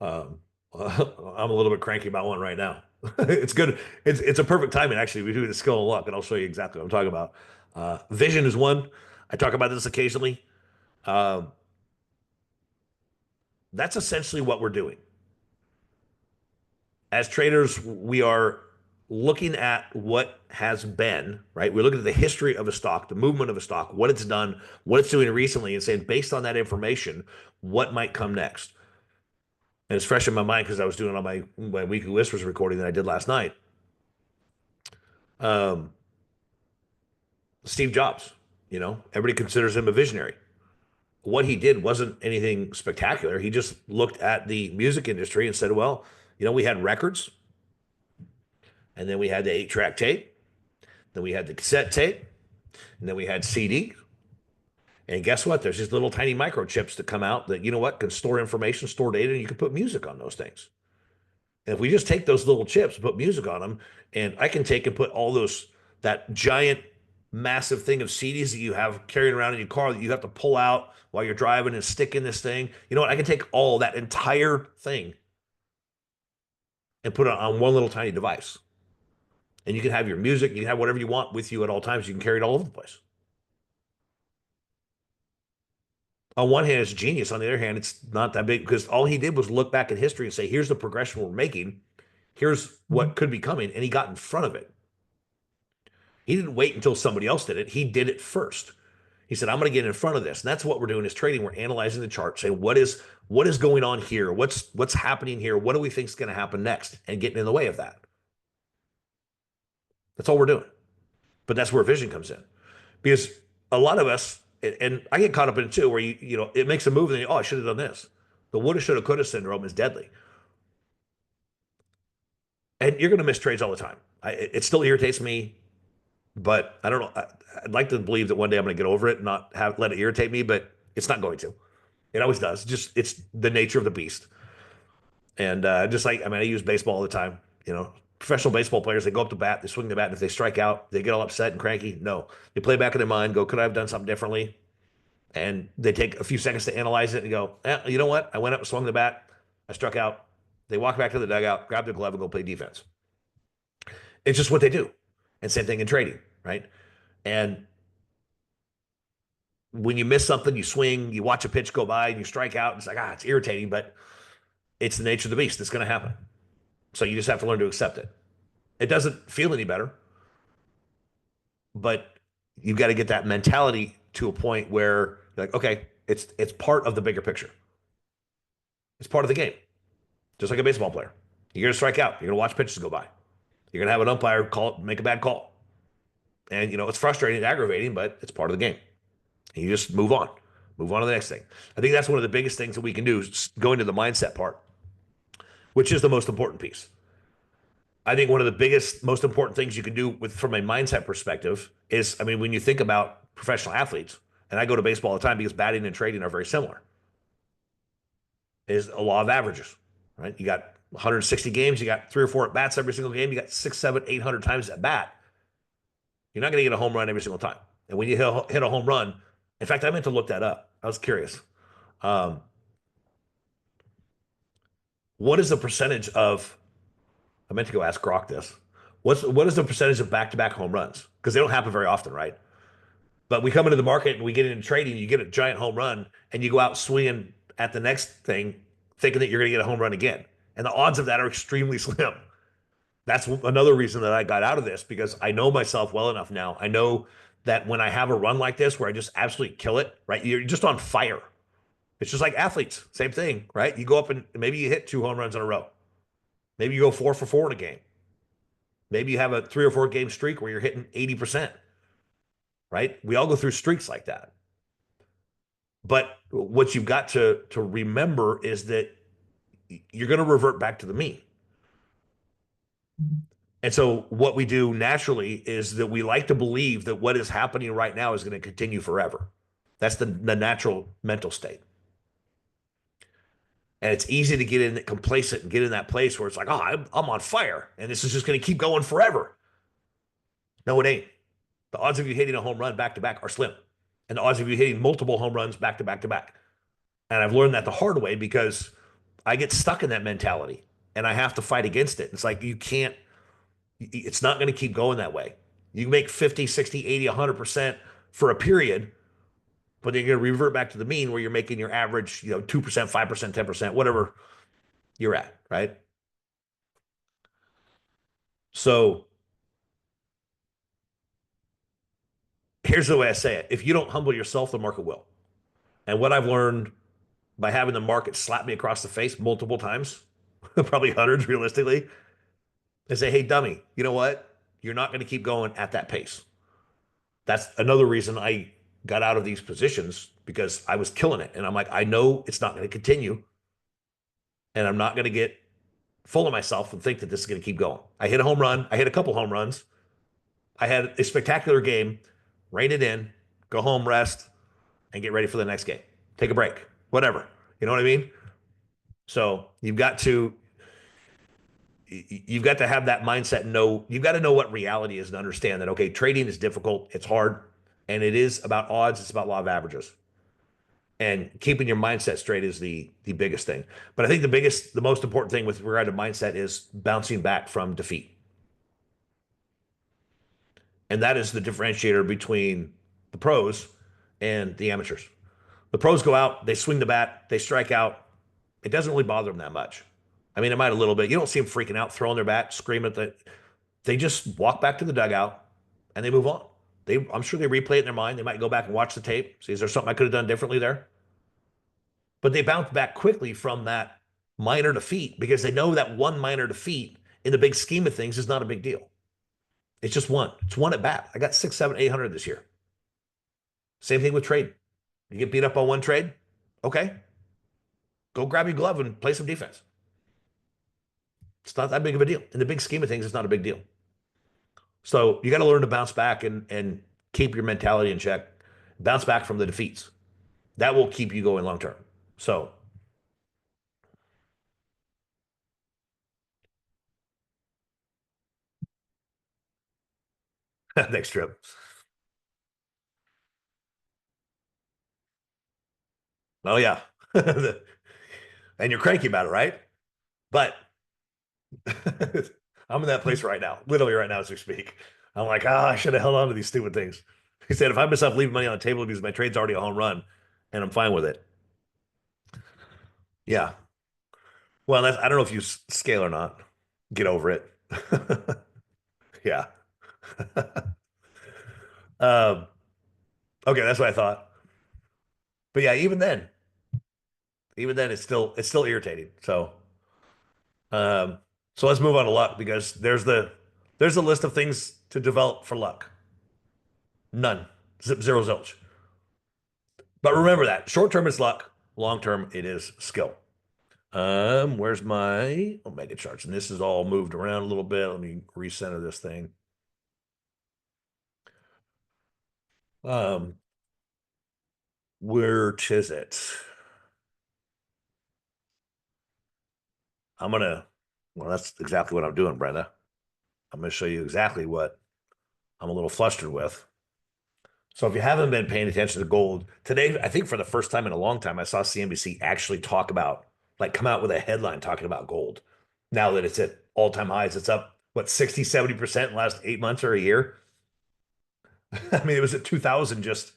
I'm a little bit cranky about one right now. It's good. It's a perfect timing actually. We do the skill and luck, and I'll show you exactly what I'm talking about. Vision is one. I talk about this occasionally. Uh, that's essentially what we're doing. As traders, we are looking at what has been, right? We're looking at the history of a stock, the movement of a stock, what it's done, what it's doing recently, and saying, based on that information, what might come next. And it's fresh in my mind because I was doing it on my weekly whispers recording that I did last night. Um, Steve Jobs, everybody considers him a visionary. What he did wasn't anything spectacular. He just looked at the music industry and said, well, we had records, and then we had the 8-track tape, then we had the cassette tape, and then we had CD. And guess what? There's these little tiny microchips that come out that, can store information, store data, and you can put music on those things. And if we just take those little chips, put music on them, and I can take and put all that giant, massive thing of CDs that you have carrying around in your car that you have to pull out while you're driving and stick in this thing. You know what? I can take all that entire thing and put it on one little tiny device. And you can have your music, you can have whatever you want with you at all times. You can carry it all over the place. On one hand, it's genius. On the other hand, it's not that big because all he did was look back at history and say, here's the progression we're making. Here's what could be coming. And he got in front of it. He didn't wait until somebody else did it. He did it first. He said, I'm going to get in front of this. And that's what we're doing is trading. We're analyzing the chart, saying what is going on here? What's happening here? What do we think is going to happen next? And getting in the way of that. That's all we're doing. But that's where vision comes in. Because a lot of us, and I get caught up in it too, where it makes a move and I should have done this. The woulda, shoulda, coulda syndrome is deadly. And you're going to miss trades all the time. It still irritates me, but I don't know. I'd like to believe that one day I'm going to get over it and not let it irritate me, but it's not going to. It always does. It's the nature of the beast. And just like, I use baseball all the time. Professional baseball players, they go up to bat, they swing the bat, and if they strike out, they get all upset and cranky. No, they play back in their mind, go, could I have done something differently? And they take a few seconds to analyze it and go, you know what? I went up and swung the bat. I struck out. They walk back to the dugout, grab their glove, and go play defense. It's just what they do. And same thing in trading, right? And when you miss something, you swing, you watch a pitch go by, and you strike out. It's like, it's irritating, but it's the nature of the beast. It's going to happen. So you just have to learn to accept it. It doesn't feel any better, but you've got to get that mentality to a point where you're like, okay, it's part of the bigger picture. It's part of the game. just like a baseball player. You're going to strike out. You're going to watch pitches go by. You're going to have an umpire make a bad call. And, it's frustrating and aggravating, but it's part of the game. And you just move on to the next thing. I think that's one of the biggest things that we can do is go into the mindset part, which is the most important piece. I think one of the biggest, most important things you can do from a mindset perspective is, I mean, when you think about professional athletes, and I go to baseball all the time because batting and trading are very similar, is a law of averages, right? You got 160 games, you got 3 or 4 at bats every single game, you got 6, 7, 800 times at bat. You're not going to get a home run every single time. And when you hit a home run, in fact, I meant to look that up. I was curious. Um, what is the percentage of? I meant to go ask Grok this. What is the percentage of back-to-back home runs? Because they don't happen very often, right? But we come into the market and we get into trading. You get a giant home run, and you go out swinging at the next thing, thinking that you're going to get a home run again. And the odds of that are extremely slim. That's another reason that I got out of this, because I know myself well enough now. I know that when I have a run like this where I just absolutely kill it, right? You're just on fire. It's just like athletes, same thing, right? You go up and maybe you hit 2 home runs in a row. Maybe you go 4 for 4 in a game. Maybe you have a 3 or 4 game streak where you're hitting 80%, right? We all go through streaks like that. But what you've got to remember is that you're going to revert back to the mean. And so what we do naturally is that we like to believe that what is happening right now is going to continue forever. That's the natural mental state. And it's easy to get in complacent and get in that place where it's like, oh, I'm on fire and this is just going to keep going forever. No, it ain't. The odds of you hitting a home run back to back are slim. And the odds of you hitting multiple home runs back to back to back. And I've learned that the hard way because I get stuck in that mentality and I have to fight against it. It's like you can't, it's not going to keep going that way. You can make 50, 60, 80, 100% for a period, but then you're going to revert back to the mean where you're making your average, 2%, 5%, 10%, whatever you're at, right? So here's the way I say it. If you don't humble yourself, the market will. And what I've learned by having the market slap me across the face multiple times, probably hundreds realistically, is say, hey, dummy, you know what? You're not going to keep going at that pace. That's another reason I got out of these positions because I was killing it. And I'm like, I know it's not going to continue. And I'm not going to get full of myself and think that this is going to keep going. I hit a home run. I hit a couple home runs. I had a spectacular game, rein it in, go home, rest, and get ready for the next game. Take a break, whatever. You know what I mean? So you've got to have that mindset. You've got to know what reality is and understand that, okay, trading is difficult. It's hard. And it is about odds. It's about law of averages. And keeping your mindset straight is the biggest thing. But I think the most important thing with regard to mindset is bouncing back from defeat. And that is the differentiator between the pros and the amateurs. The pros go out, they swing the bat, they strike out. It doesn't really bother them that much. I mean, it might a little bit. You don't see them freaking out, throwing their bat, screaming at they just walk back to the dugout and they move on. I'm sure they replay it in their mind. They might go back and watch the tape. See, is there something I could have done differently there? But they bounce back quickly from that minor defeat because they know that one minor defeat in the big scheme of things is not a big deal. It's just one. It's one at bat. I got 6, 7, 800 this year. Same thing with trade. You get beat up on one trade, okay. Go grab your glove and play some defense. It's not that big of a deal. In the big scheme of things, it's not a big deal. So you got to learn to bounce back and keep your mentality in check. Bounce back from the defeats. That will keep you going long term. So next trip. Oh yeah. And you're cranky about it, right? But I'm in that place right now, literally right now as we speak. I'm like, I should have held on to these stupid things. He said, if I myself leaving money on the table because my trade's already a home run, and I'm fine with it. Yeah. Well, I don't know if you scale or not. Get over it. Yeah. um, okay, that's what I thought. But yeah, even then, it's still irritating. So Um, so let's move on to luck because there's a list of things to develop for luck. None. Zero zilch. But remember that short term is luck, long term it is skill. Where's my Omega charts? And this is all moved around a little bit. Let me recenter this thing. Um, which is it? I'm gonna, well, that's exactly what I'm doing, Brenda. I'm gonna show you exactly what I'm a little flustered with. So if you haven't been paying attention to gold today, I think for the first time in a long time, I saw CNBC actually talk about, like, come out with a headline talking about gold. Now that it's at all-time highs, it's up, what, 60, 70% in the last 8 months or a year? I mean, it was at 2000 just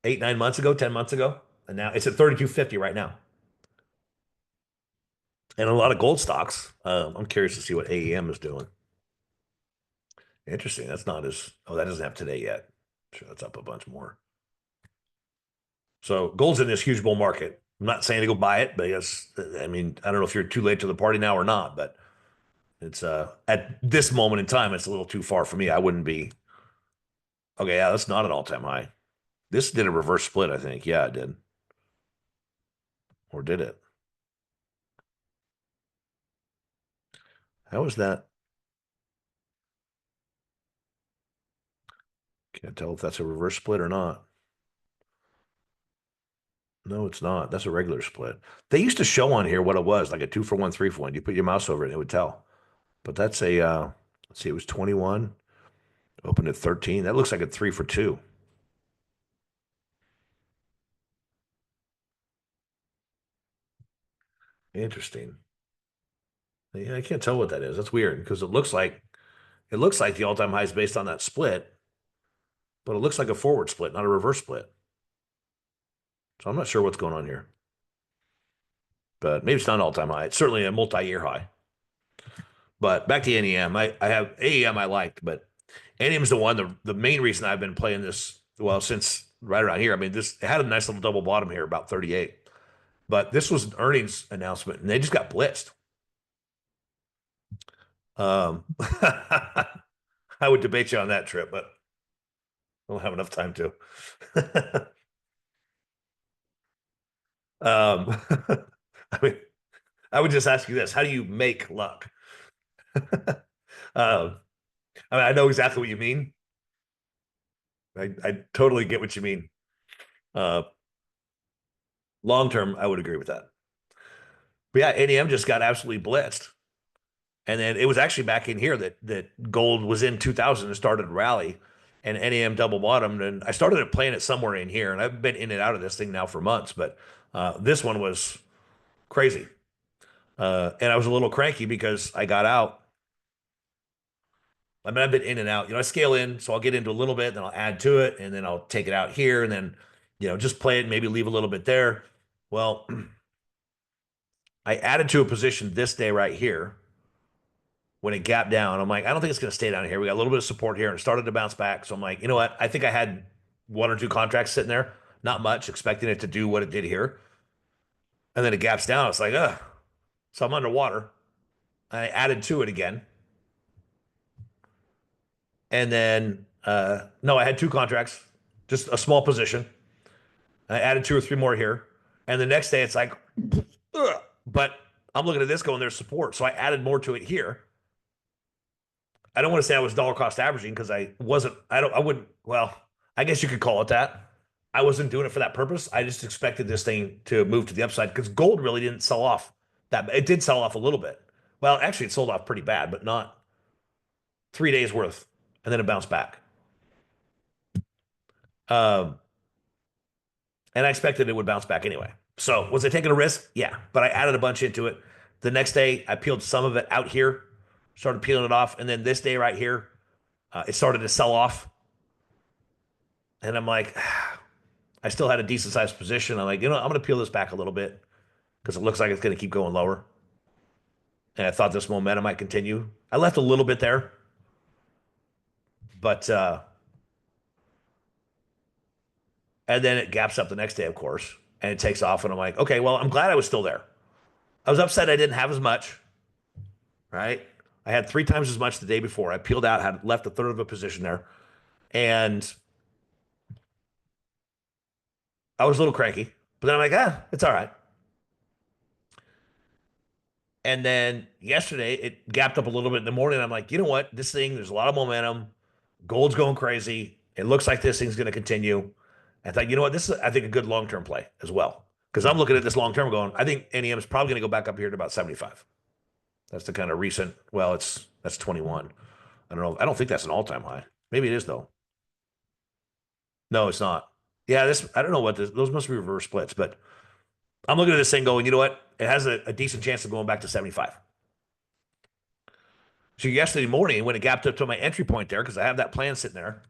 8, 9 months ago, 10 months ago. And now it's at 3250 right now. And a lot of gold stocks. I'm curious to see what AEM is doing. Interesting. That's not as, oh, that doesn't have today yet. Sure, that's up a bunch more. So gold's in this huge bull market. I'm not saying to go buy it, but I mean, I don't know if you're too late to the party now or not, but it's at this moment in time, it's a little too far for me. I wouldn't be okay. Yeah, that's not an all-time high. This did a reverse split, I think. Yeah, it did. Or did it? How was that? Can't tell if that's a reverse split or not. No, it's not. That's a regular split. They used to show on here what it was, like a 2 for 1, 3 for 1. You put your mouse over it, and it would tell. But that's a let's see, it was 21, opened at 13. That looks like a 3 for 2. Interesting. Yeah, I can't tell what that is. That's weird because it looks like the all-time high is based on that split, but it looks like a forward split, not a reverse split. So I'm not sure what's going on here. But maybe it's not an all-time high. It's certainly a multi-year high. But back to NEM, I have AEM I liked, but NEM is the one, the main reason I've been playing this, well, since right around here. I mean, this it had a nice little double bottom here, about 38. But this was an earnings announcement, and they just got blitzed. I would debate you on that trip, but I don't have enough time to. um, I mean, I would just ask you this: how do you make luck? um, I mean, I know exactly what you mean. I totally get what you mean. Uh, long term, I would agree with that. But yeah, NEM just got absolutely blitzed. And then it was actually back in here that gold was in 2000 and started to rally, and NEM double bottomed. And I started playing it somewhere in here, and I've been in and out of this thing now for months. But this one was crazy, and I was a little cranky because I got out. I mean, I've been in and out. I scale in, so I'll get into a little bit, then I'll add to it, and then I'll take it out here, and then just play it, maybe leave a little bit there. Well, I added to a position this day right here when it gapped down. I'm like, I don't think it's going to stay down here. We got a little bit of support here and it started to bounce back. So I'm like, you know what? I think I had 1 or 2 contracts sitting there, not much, expecting it to do what it did here. And then it gaps down. It's like, ugh. So I'm underwater. I added to it again. And then, no, I had 2 contracts, just a small position. I added 2 or 3 more here. And the next day it's like, ugh. But I'm looking at this going, there's support. So I added more to it here. I don't want to say I was dollar cost averaging because I wasn't. I wouldn't. Well, I guess you could call it that. I wasn't doing it for that purpose. I just expected this thing to move to the upside because gold really didn't sell off that. It did sell off a little bit. Well, actually, it sold off pretty bad, but not 3 days worth, and then it bounced back. Um, and I expected it would bounce back anyway. So was I taking a risk? Yeah, but I added a bunch into it. The next day, I peeled some of it out here, started peeling it off, and then this day right here, it started to sell off. And I'm like, I still had a decent sized position. I'm like, I'm going to peel this back a little bit because it looks like it's going to keep going lower. And I thought this momentum might continue. I left a little bit there, but and then it gaps up the next day, of course, and it takes off. And I'm like, okay, well, I'm glad I was still there. I was upset I didn't have as much, right? I had three times as much the day before. I peeled out, had left a third of a position there, and I was a little cranky. But then I'm like, it's all right. And then yesterday it gapped up a little bit in the morning. I'm like, you know what? This thing, there's a lot of momentum. Gold's going crazy. It looks like this thing's going to continue. I thought, you know what? This is, I think, a good long term play as well. Because I'm looking at this long term going, I think NEM is probably going to go back up here to about 75. That's the kind of recent, well, that's 21. I don't know. I don't think that's an all time high. Maybe it is, though. No, it's not. Yeah, this, I don't know what this, those must be reverse splits, but I'm looking at this thing going, you know what? It has a decent chance of going back to 75. So yesterday morning, when it gapped up to my entry point there, because I have that plan sitting there,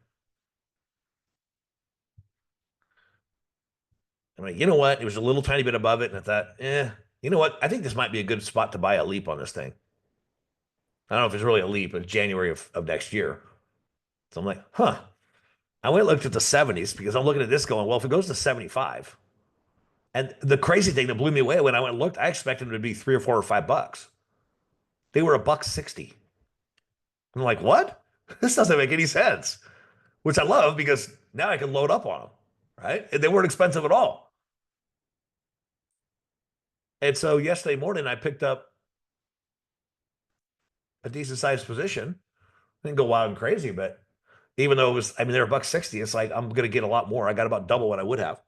I'm like, you know what? It was a little tiny bit above it, and I thought, you know what? I think this might be a good spot to buy a leap on this thing. I don't know if it's really a leap. It's January of next year. So I'm like, huh. I went and looked at the 70s because I'm looking at this going, well, if it goes to 75, and the crazy thing that blew me away when I went and looked, I expected them to be $3 or $4 or $5. They were a buck 60. I'm like, what? This doesn't make any sense. Which I love because now I can load up on them, right? And they weren't expensive at all. And so yesterday morning, I picked up a decent sized position. I didn't go wild and crazy, but even though it was, I mean, they're a buck 60, it's like I'm going to get a lot more. I got about double what I would have.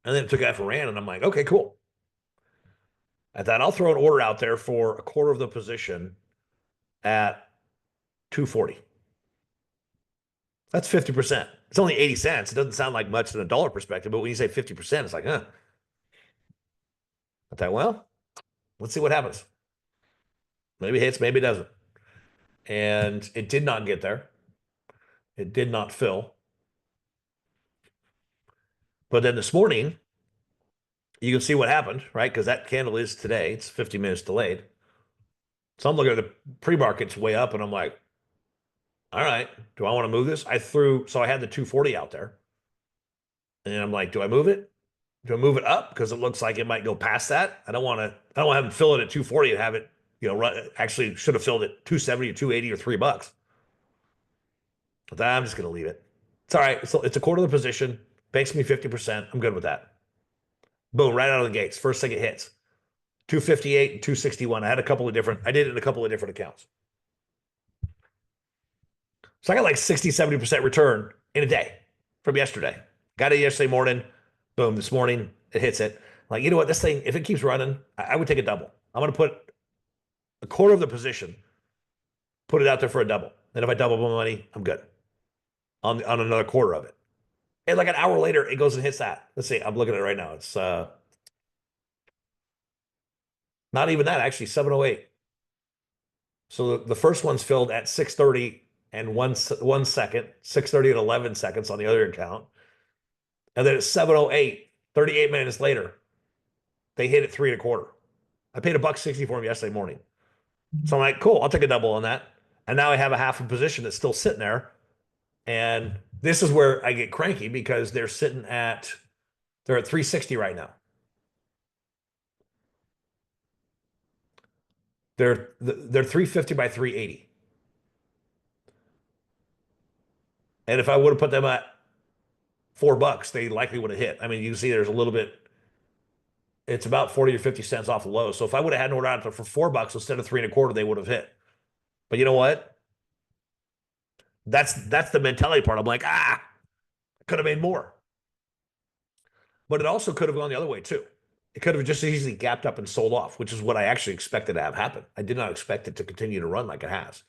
And then it took out for ran, and I'm like, okay, cool. I thought I'll throw an order out there for a quarter of the position at 240. That's 50%. It's only 80 cents. It doesn't sound like much in a dollar perspective, but when you say 50%, it's like, huh. I thought, well, let's see what happens. Maybe it hits, maybe it doesn't. And it did not get there. It did not fill. But then this morning, you can see what happened, right? Because that candle is today. It's 50 minutes delayed. So I'm looking at the pre-market's way up, and I'm like, all right, do I want to move this? So I had the 240 out there. And I'm like, do I move it? Do I move it up? Because it looks like it might go past that. I don't want to have them fill it at 240 and have it, actually should have filled it 270 or 280 or $3. But I'm just going to leave it. It's all right. So it's a quarter of the position, banks me 50%. I'm good with that. Boom, right out of the gates. First thing it hits. 258 and 261. I did it in a couple of different accounts. So I got like 60, 70% return in a day from yesterday. Got it yesterday morning. Boom, this morning it hits it. Like, you know what? This thing, if it keeps running, I would take a double. I'm going to put a quarter of the position, put it out there for a double. And if I double my money, I'm good on another quarter of it. And like an hour later, it goes and hits that. Let's see. I'm looking at it right now. It's not even that, actually, 708. So the first one's filled at 6:30 and 1 second, 6:30 and 11 seconds on the other account. And then at 7:08, 38 minutes later, they hit it 3 1/4. I paid a buck 60 for them yesterday morning. So I'm like, cool, I'll take a double on that. And now I have a half a position that's still sitting there. And this is where I get cranky because they're at 360 right now. They're 350 by 380. And if I would have put them at $4, they likely would have hit. I mean, you can see there's a little bit, it's about 40 or 50 cents off the low. So if I would have had an order out there for $4 instead of 3 1/4, they would have hit. But you know what? That's the mentality part. I'm like, could have made more. But it also could have gone the other way too. It could have just easily gapped up and sold off, which is what I actually expected to have happen. I did not expect it to continue to run like it has.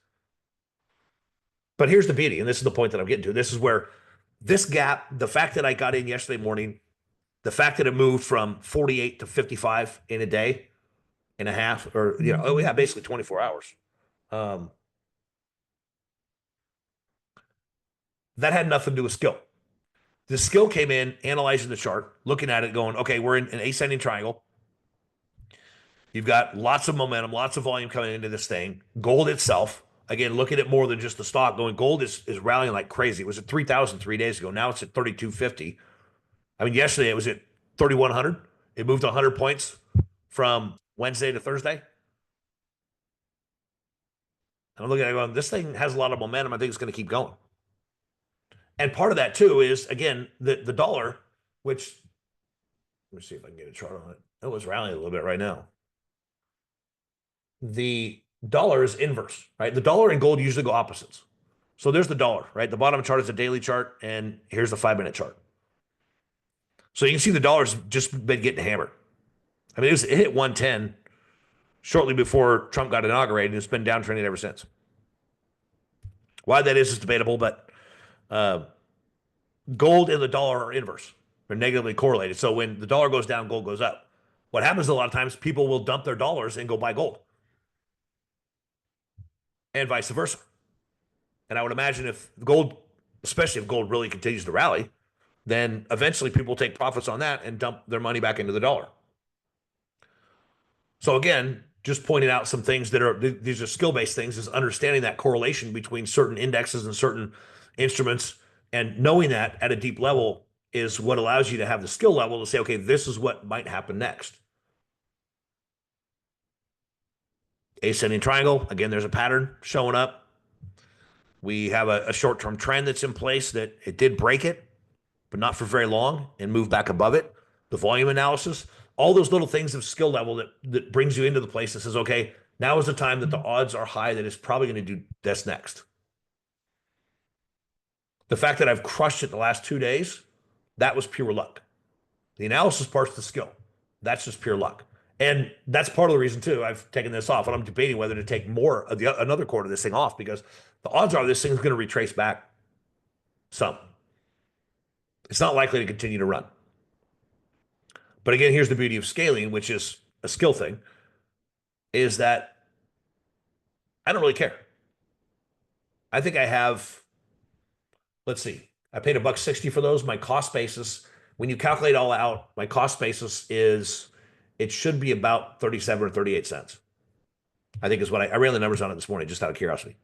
But here's the beauty, and this is the point that I'm getting to. This is where this gap, the fact that I got in yesterday morning, the fact that it moved from 48 to 55 in a day and a half, or basically 24 hours. That had nothing to do with skill. The skill came in analyzing the chart, looking at it, going, okay, we're in an ascending triangle. You've got lots of momentum, lots of volume coming into this thing. Gold itself, again, looking at more than just the stock, going, gold is rallying like crazy. It was at 3,000 3 days ago. Now it's at 3,250. I mean, yesterday it was at 3,100. It moved 100 points from Wednesday to Thursday. And I'm looking at it going, this thing has a lot of momentum. I think it's going to keep going. And part of that too is again the dollar, which let me see if I can get a chart on it. It was rallying a little bit right now. The dollar is inverse, right? The dollar and gold usually go opposites. So there's the dollar, right? The bottom chart is a daily chart, and here's the 5-minute chart. So you can see the dollar's just been getting hammered. I mean, it hit 110 shortly before Trump got inaugurated, and it's been downtrending ever since. Why that is debatable, but uh, gold and the dollar are inverse. They're negatively correlated. So when the dollar goes down, gold goes up. What happens a lot of times, people will dump their dollars and go buy gold, and vice versa. And I would imagine if gold, especially if gold really continues to rally, then eventually people take profits on that and dump their money back into the dollar. So again, just pointing out some things that are these are skill-based things, is understanding that correlation between certain indexes and certain instruments, and knowing that at a deep level is what allows you to have the skill level to say, okay, this is what might happen next. Ascending triangle, again, there's a pattern showing up. We have a short-term trend that's in place that it did break it, but not for very long, and move back above it. The volume analysis, all those little things of skill level that brings you into the place that says, okay, now is the time that the odds are high that it's probably going to do this next. The fact that I've crushed it the last 2 days, that was pure luck. The analysis part's the skill. That's just pure luck. And that's part of the reason too I've taken this off, and I'm debating whether to take more of another quarter of this thing off, because the odds are this thing's going to retrace back some. It's not likely to continue to run. But again, here's the beauty of scaling, which is a skill thing, is that I don't really care. I think I have, let's see, I paid $1.60 for those. My cost basis, when you calculate all out, my cost basis is, it should be about 37 or 38 cents. I think is what I ran the numbers on it this morning, just out of curiosity.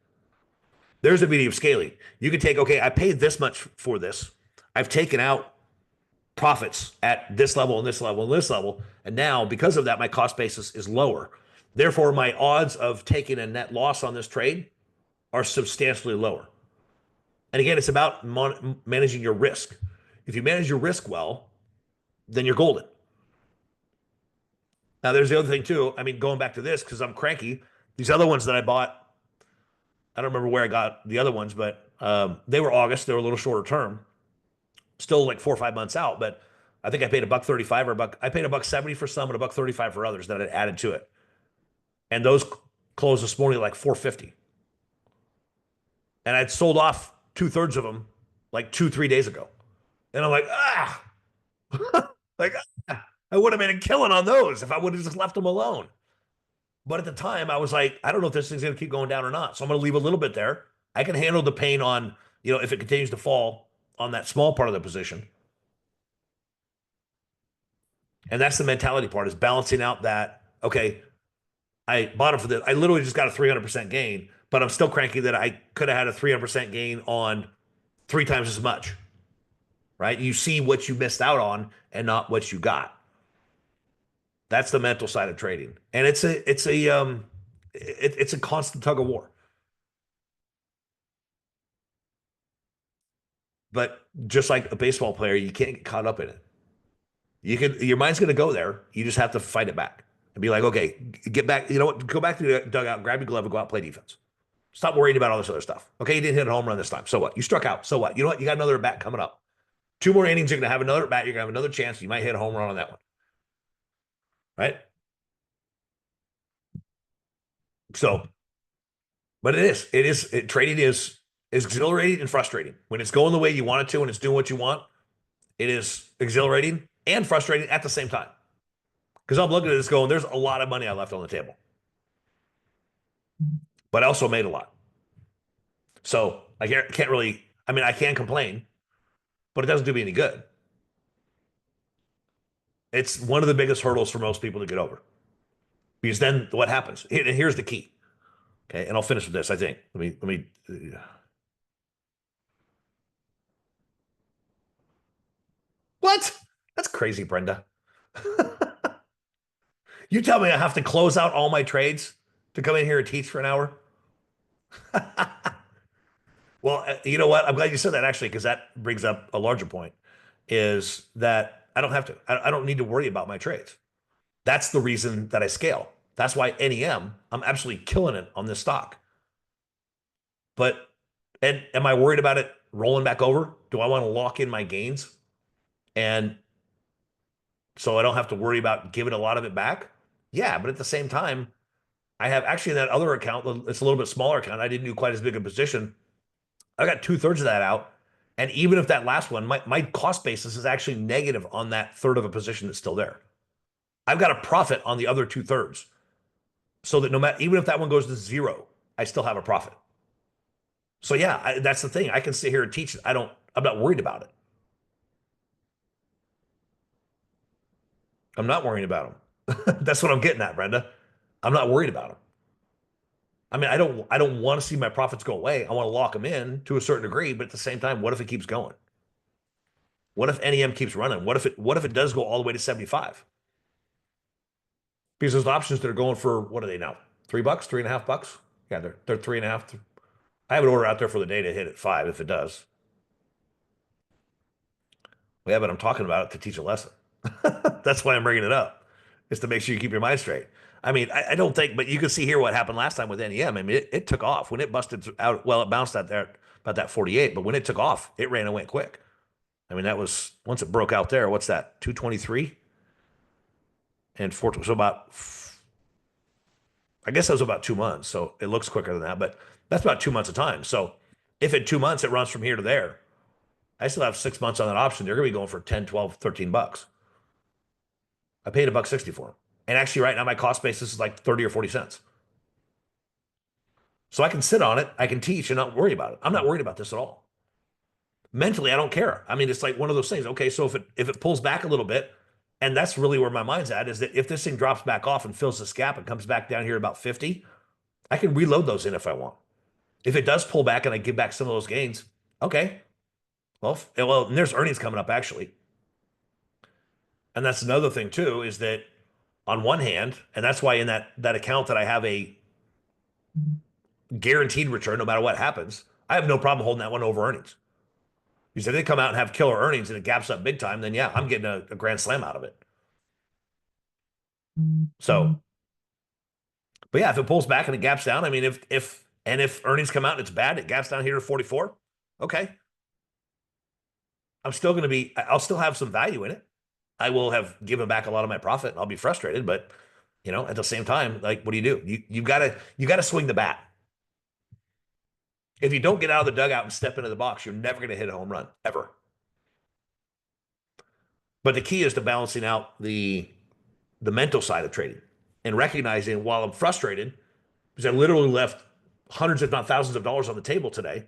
There's the beauty of scaling. You can take, okay, I paid this much for this. I've taken out profits at this level and this level and this level. And now, because of that, my cost basis is lower. Therefore, my odds of taking a net loss on this trade are substantially lower. And again, it's about managing your risk. If you manage your risk well, then you're golden. Now, there's the other thing too. I mean, going back to this, because I'm cranky, these other ones that I bought, I don't remember where I got the other ones, but they were August. They were a little shorter term, still like 4 or 5 months out. But I think I paid $1.35 or I paid $1.70 for some and $1.35 for others that I added to it. And those closed this morning at like $4.50. And I'd sold off 2/3 of them like 2, 3 days ago. And I'm like, like, I would have made a killing on those if I would have just left them alone. But at the time, I was like, I don't know if this thing's going to keep going down or not. So I'm going to leave a little bit there. I can handle the pain on, if it continues to fall on that small part of the position. And that's the mentality part, is balancing out that, okay, I bought it for this. I literally just got a 300% gain, but I'm still cranky that I could have had a 300% gain on 3 times as much, right? You see what you missed out on and not what you got. That's the mental side of trading. And it's a constant tug of war. But just like a baseball player, you can't get caught up in it. Your mind's going to go there. You just have to fight it back and be like, okay, get back. You know what? Go back to the dugout, grab your glove, and go out and play defense. Stop worrying about all this other stuff. Okay, you didn't hit a home run this time. So what? You struck out. So what? You know what? You got another at bat coming up. 2 more innings, you're going to have another at bat. You're going to have another chance. You might hit a home run on that one. Right? So, but trading is exhilarating and frustrating. When it's going the way you want it to and it's doing what you want, it is exhilarating and frustrating at the same time. Because I'm looking at this going, there's a lot of money I left on the table, but I also made a lot. So I can't really, I mean, I can complain, but it doesn't do me any good. It's one of the biggest hurdles for most people to get over. Because then what happens? And here's the key. Okay, and I'll finish with this, I think. What? That's crazy, Brenda. You tell me I have to close out all my trades to come in here and teach for an hour? Well, you know what? I'm glad you said that actually, because that brings up a larger point is that I don't have to, I don't need to worry about my trades. That's the reason that I scale. That's why NEM, I'm absolutely killing it on this stock. But, and am I worried about it rolling back over? Do I want to lock in my gains? And so I don't have to worry about giving a lot of it back? Yeah. But at the same time, I have actually in that other account, it's a little bit smaller account. I didn't do quite as big a position. I got 2/3 of that out. And even if that last one, my cost basis is actually negative on that third of a position that's still there. I've got a profit on the other 2/3. So that no matter, even if that one goes to zero, I still have a profit. So yeah, that's the thing. I can sit here and teach. I'm not worried about it. I'm not worrying about them. That's what I'm getting at, Brenda. I'm not worried about them. I mean, I don't want to see my profits go away. I want to lock them in to a certain degree, but at the same time, what if it keeps going? What if NEM keeps running? What if it does go all the way to 75? Because there's options that are going for what are they now? $3, $3.50? Yeah, they're 3.5. I have an order out there for the day to hit at 5 if it does. Yeah, but I'm talking about it to teach a lesson. That's why I'm bringing it up, is to make sure you keep your mind straight. I mean, I don't think, but you can see here what happened last time with NEM. I mean, it took off when it busted out. Well, it bounced out there about that 48, but when it took off, it ran and went quick. I mean, that was once it broke out there. What's that? 223 and 4. So about, I guess that was about 2 months. So it looks quicker than that, but that's about 2 months of time. So if in 2 months it runs from here to there, I still have 6 months on that option. They're going to be going for 10, 12, $13. I paid $1.60 for them. And actually, right now, my cost basis is like 30 or 40 cents. So I can sit on it, I can teach and not worry about it. I'm not worried about this at all. Mentally, I don't care. I mean, it's like one of those things. Okay, so if it pulls back a little bit, and that's really where my mind's at, is that if this thing drops back off and fills this gap and comes back down here about 50, I can reload those in if I want. If it does pull back and I give back some of those gains, okay. Well, and there's earnings coming up actually. And that's another thing too, is that on one hand, and that's why in that account that I have a guaranteed return no matter what happens, I have no problem holding that one over earnings. Because if they come out and have killer earnings and it gaps up big time, then yeah, I'm getting a grand slam out of it. So, but yeah, if it pulls back and it gaps down, I mean, if earnings come out and it's bad, it gaps down here to 44. Okay, I'll still have some value in it. I will have given back a lot of my profit and I'll be frustrated, but at the same time, like, what do? You gotta swing the bat. If you don't get out of the dugout and step into the box, you're never going to hit a home run ever. But the key is to balancing out the mental side of trading and recognizing while I'm frustrated, because I literally left hundreds, if not thousands of dollars on the table today,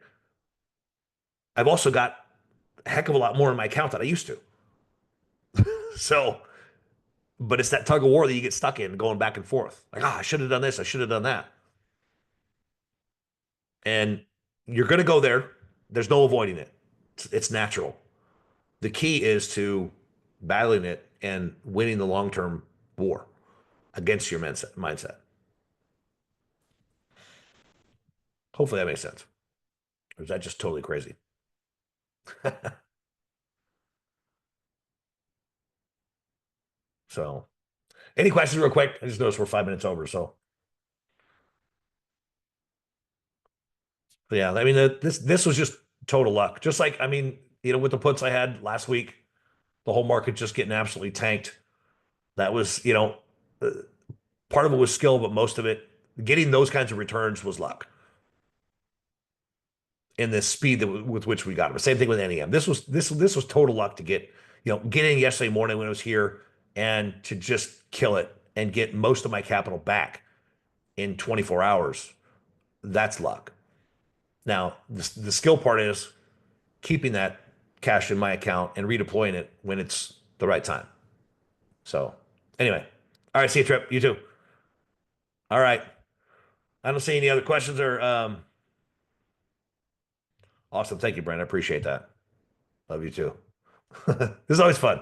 I've also got a heck of a lot more in my account than I used to. So, but it's that tug of war that you get stuck in going back and forth. Like, I should have done this. I should have done that. And you're going to go there. There's no avoiding it. It's natural. The key is to battling it and winning the long-term war against your mindset. Hopefully that makes sense. Or is that just totally crazy? So, any questions real quick? I just noticed we're 5 minutes over. So, yeah, I mean, this was just total luck. Just like, I mean, with the puts I had last week, the whole market just getting absolutely tanked. That was, uh, part of it was skill, but most of it, getting those kinds of returns was luck. In the speed with which we got them. Same thing with NEM. This was total luck to get in yesterday morning when it was here and to just kill it and get most of my capital back in 24 hours. That's luck. Now, the skill part is keeping that cash in my account and redeploying it when it's the right time. So, anyway, all right, see you, Trip. You too. All right. I don't see any other questions or awesome. Thank you, Brent. I appreciate that. Love you too. This is always fun.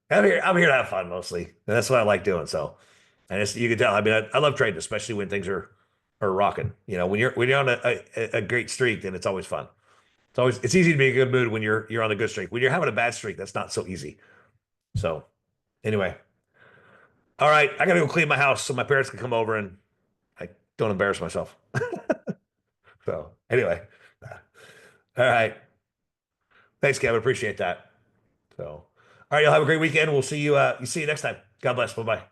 I'm here to have fun mostly. And that's what I like doing. So, And you can tell. I mean, I love trading, especially when things are rocking. You know, when you're on a great streak, then it's always fun. It's easy to be in a good mood when you're on a good streak. When you're having a bad streak, that's not so easy. So anyway, all right, I gotta go clean my house so my parents can come over and I don't embarrass myself. So anyway, all right. Thanks, Kevin. Appreciate that. So, all right, y'all have a great weekend. We'll see you. You see you next time. God bless. Bye bye.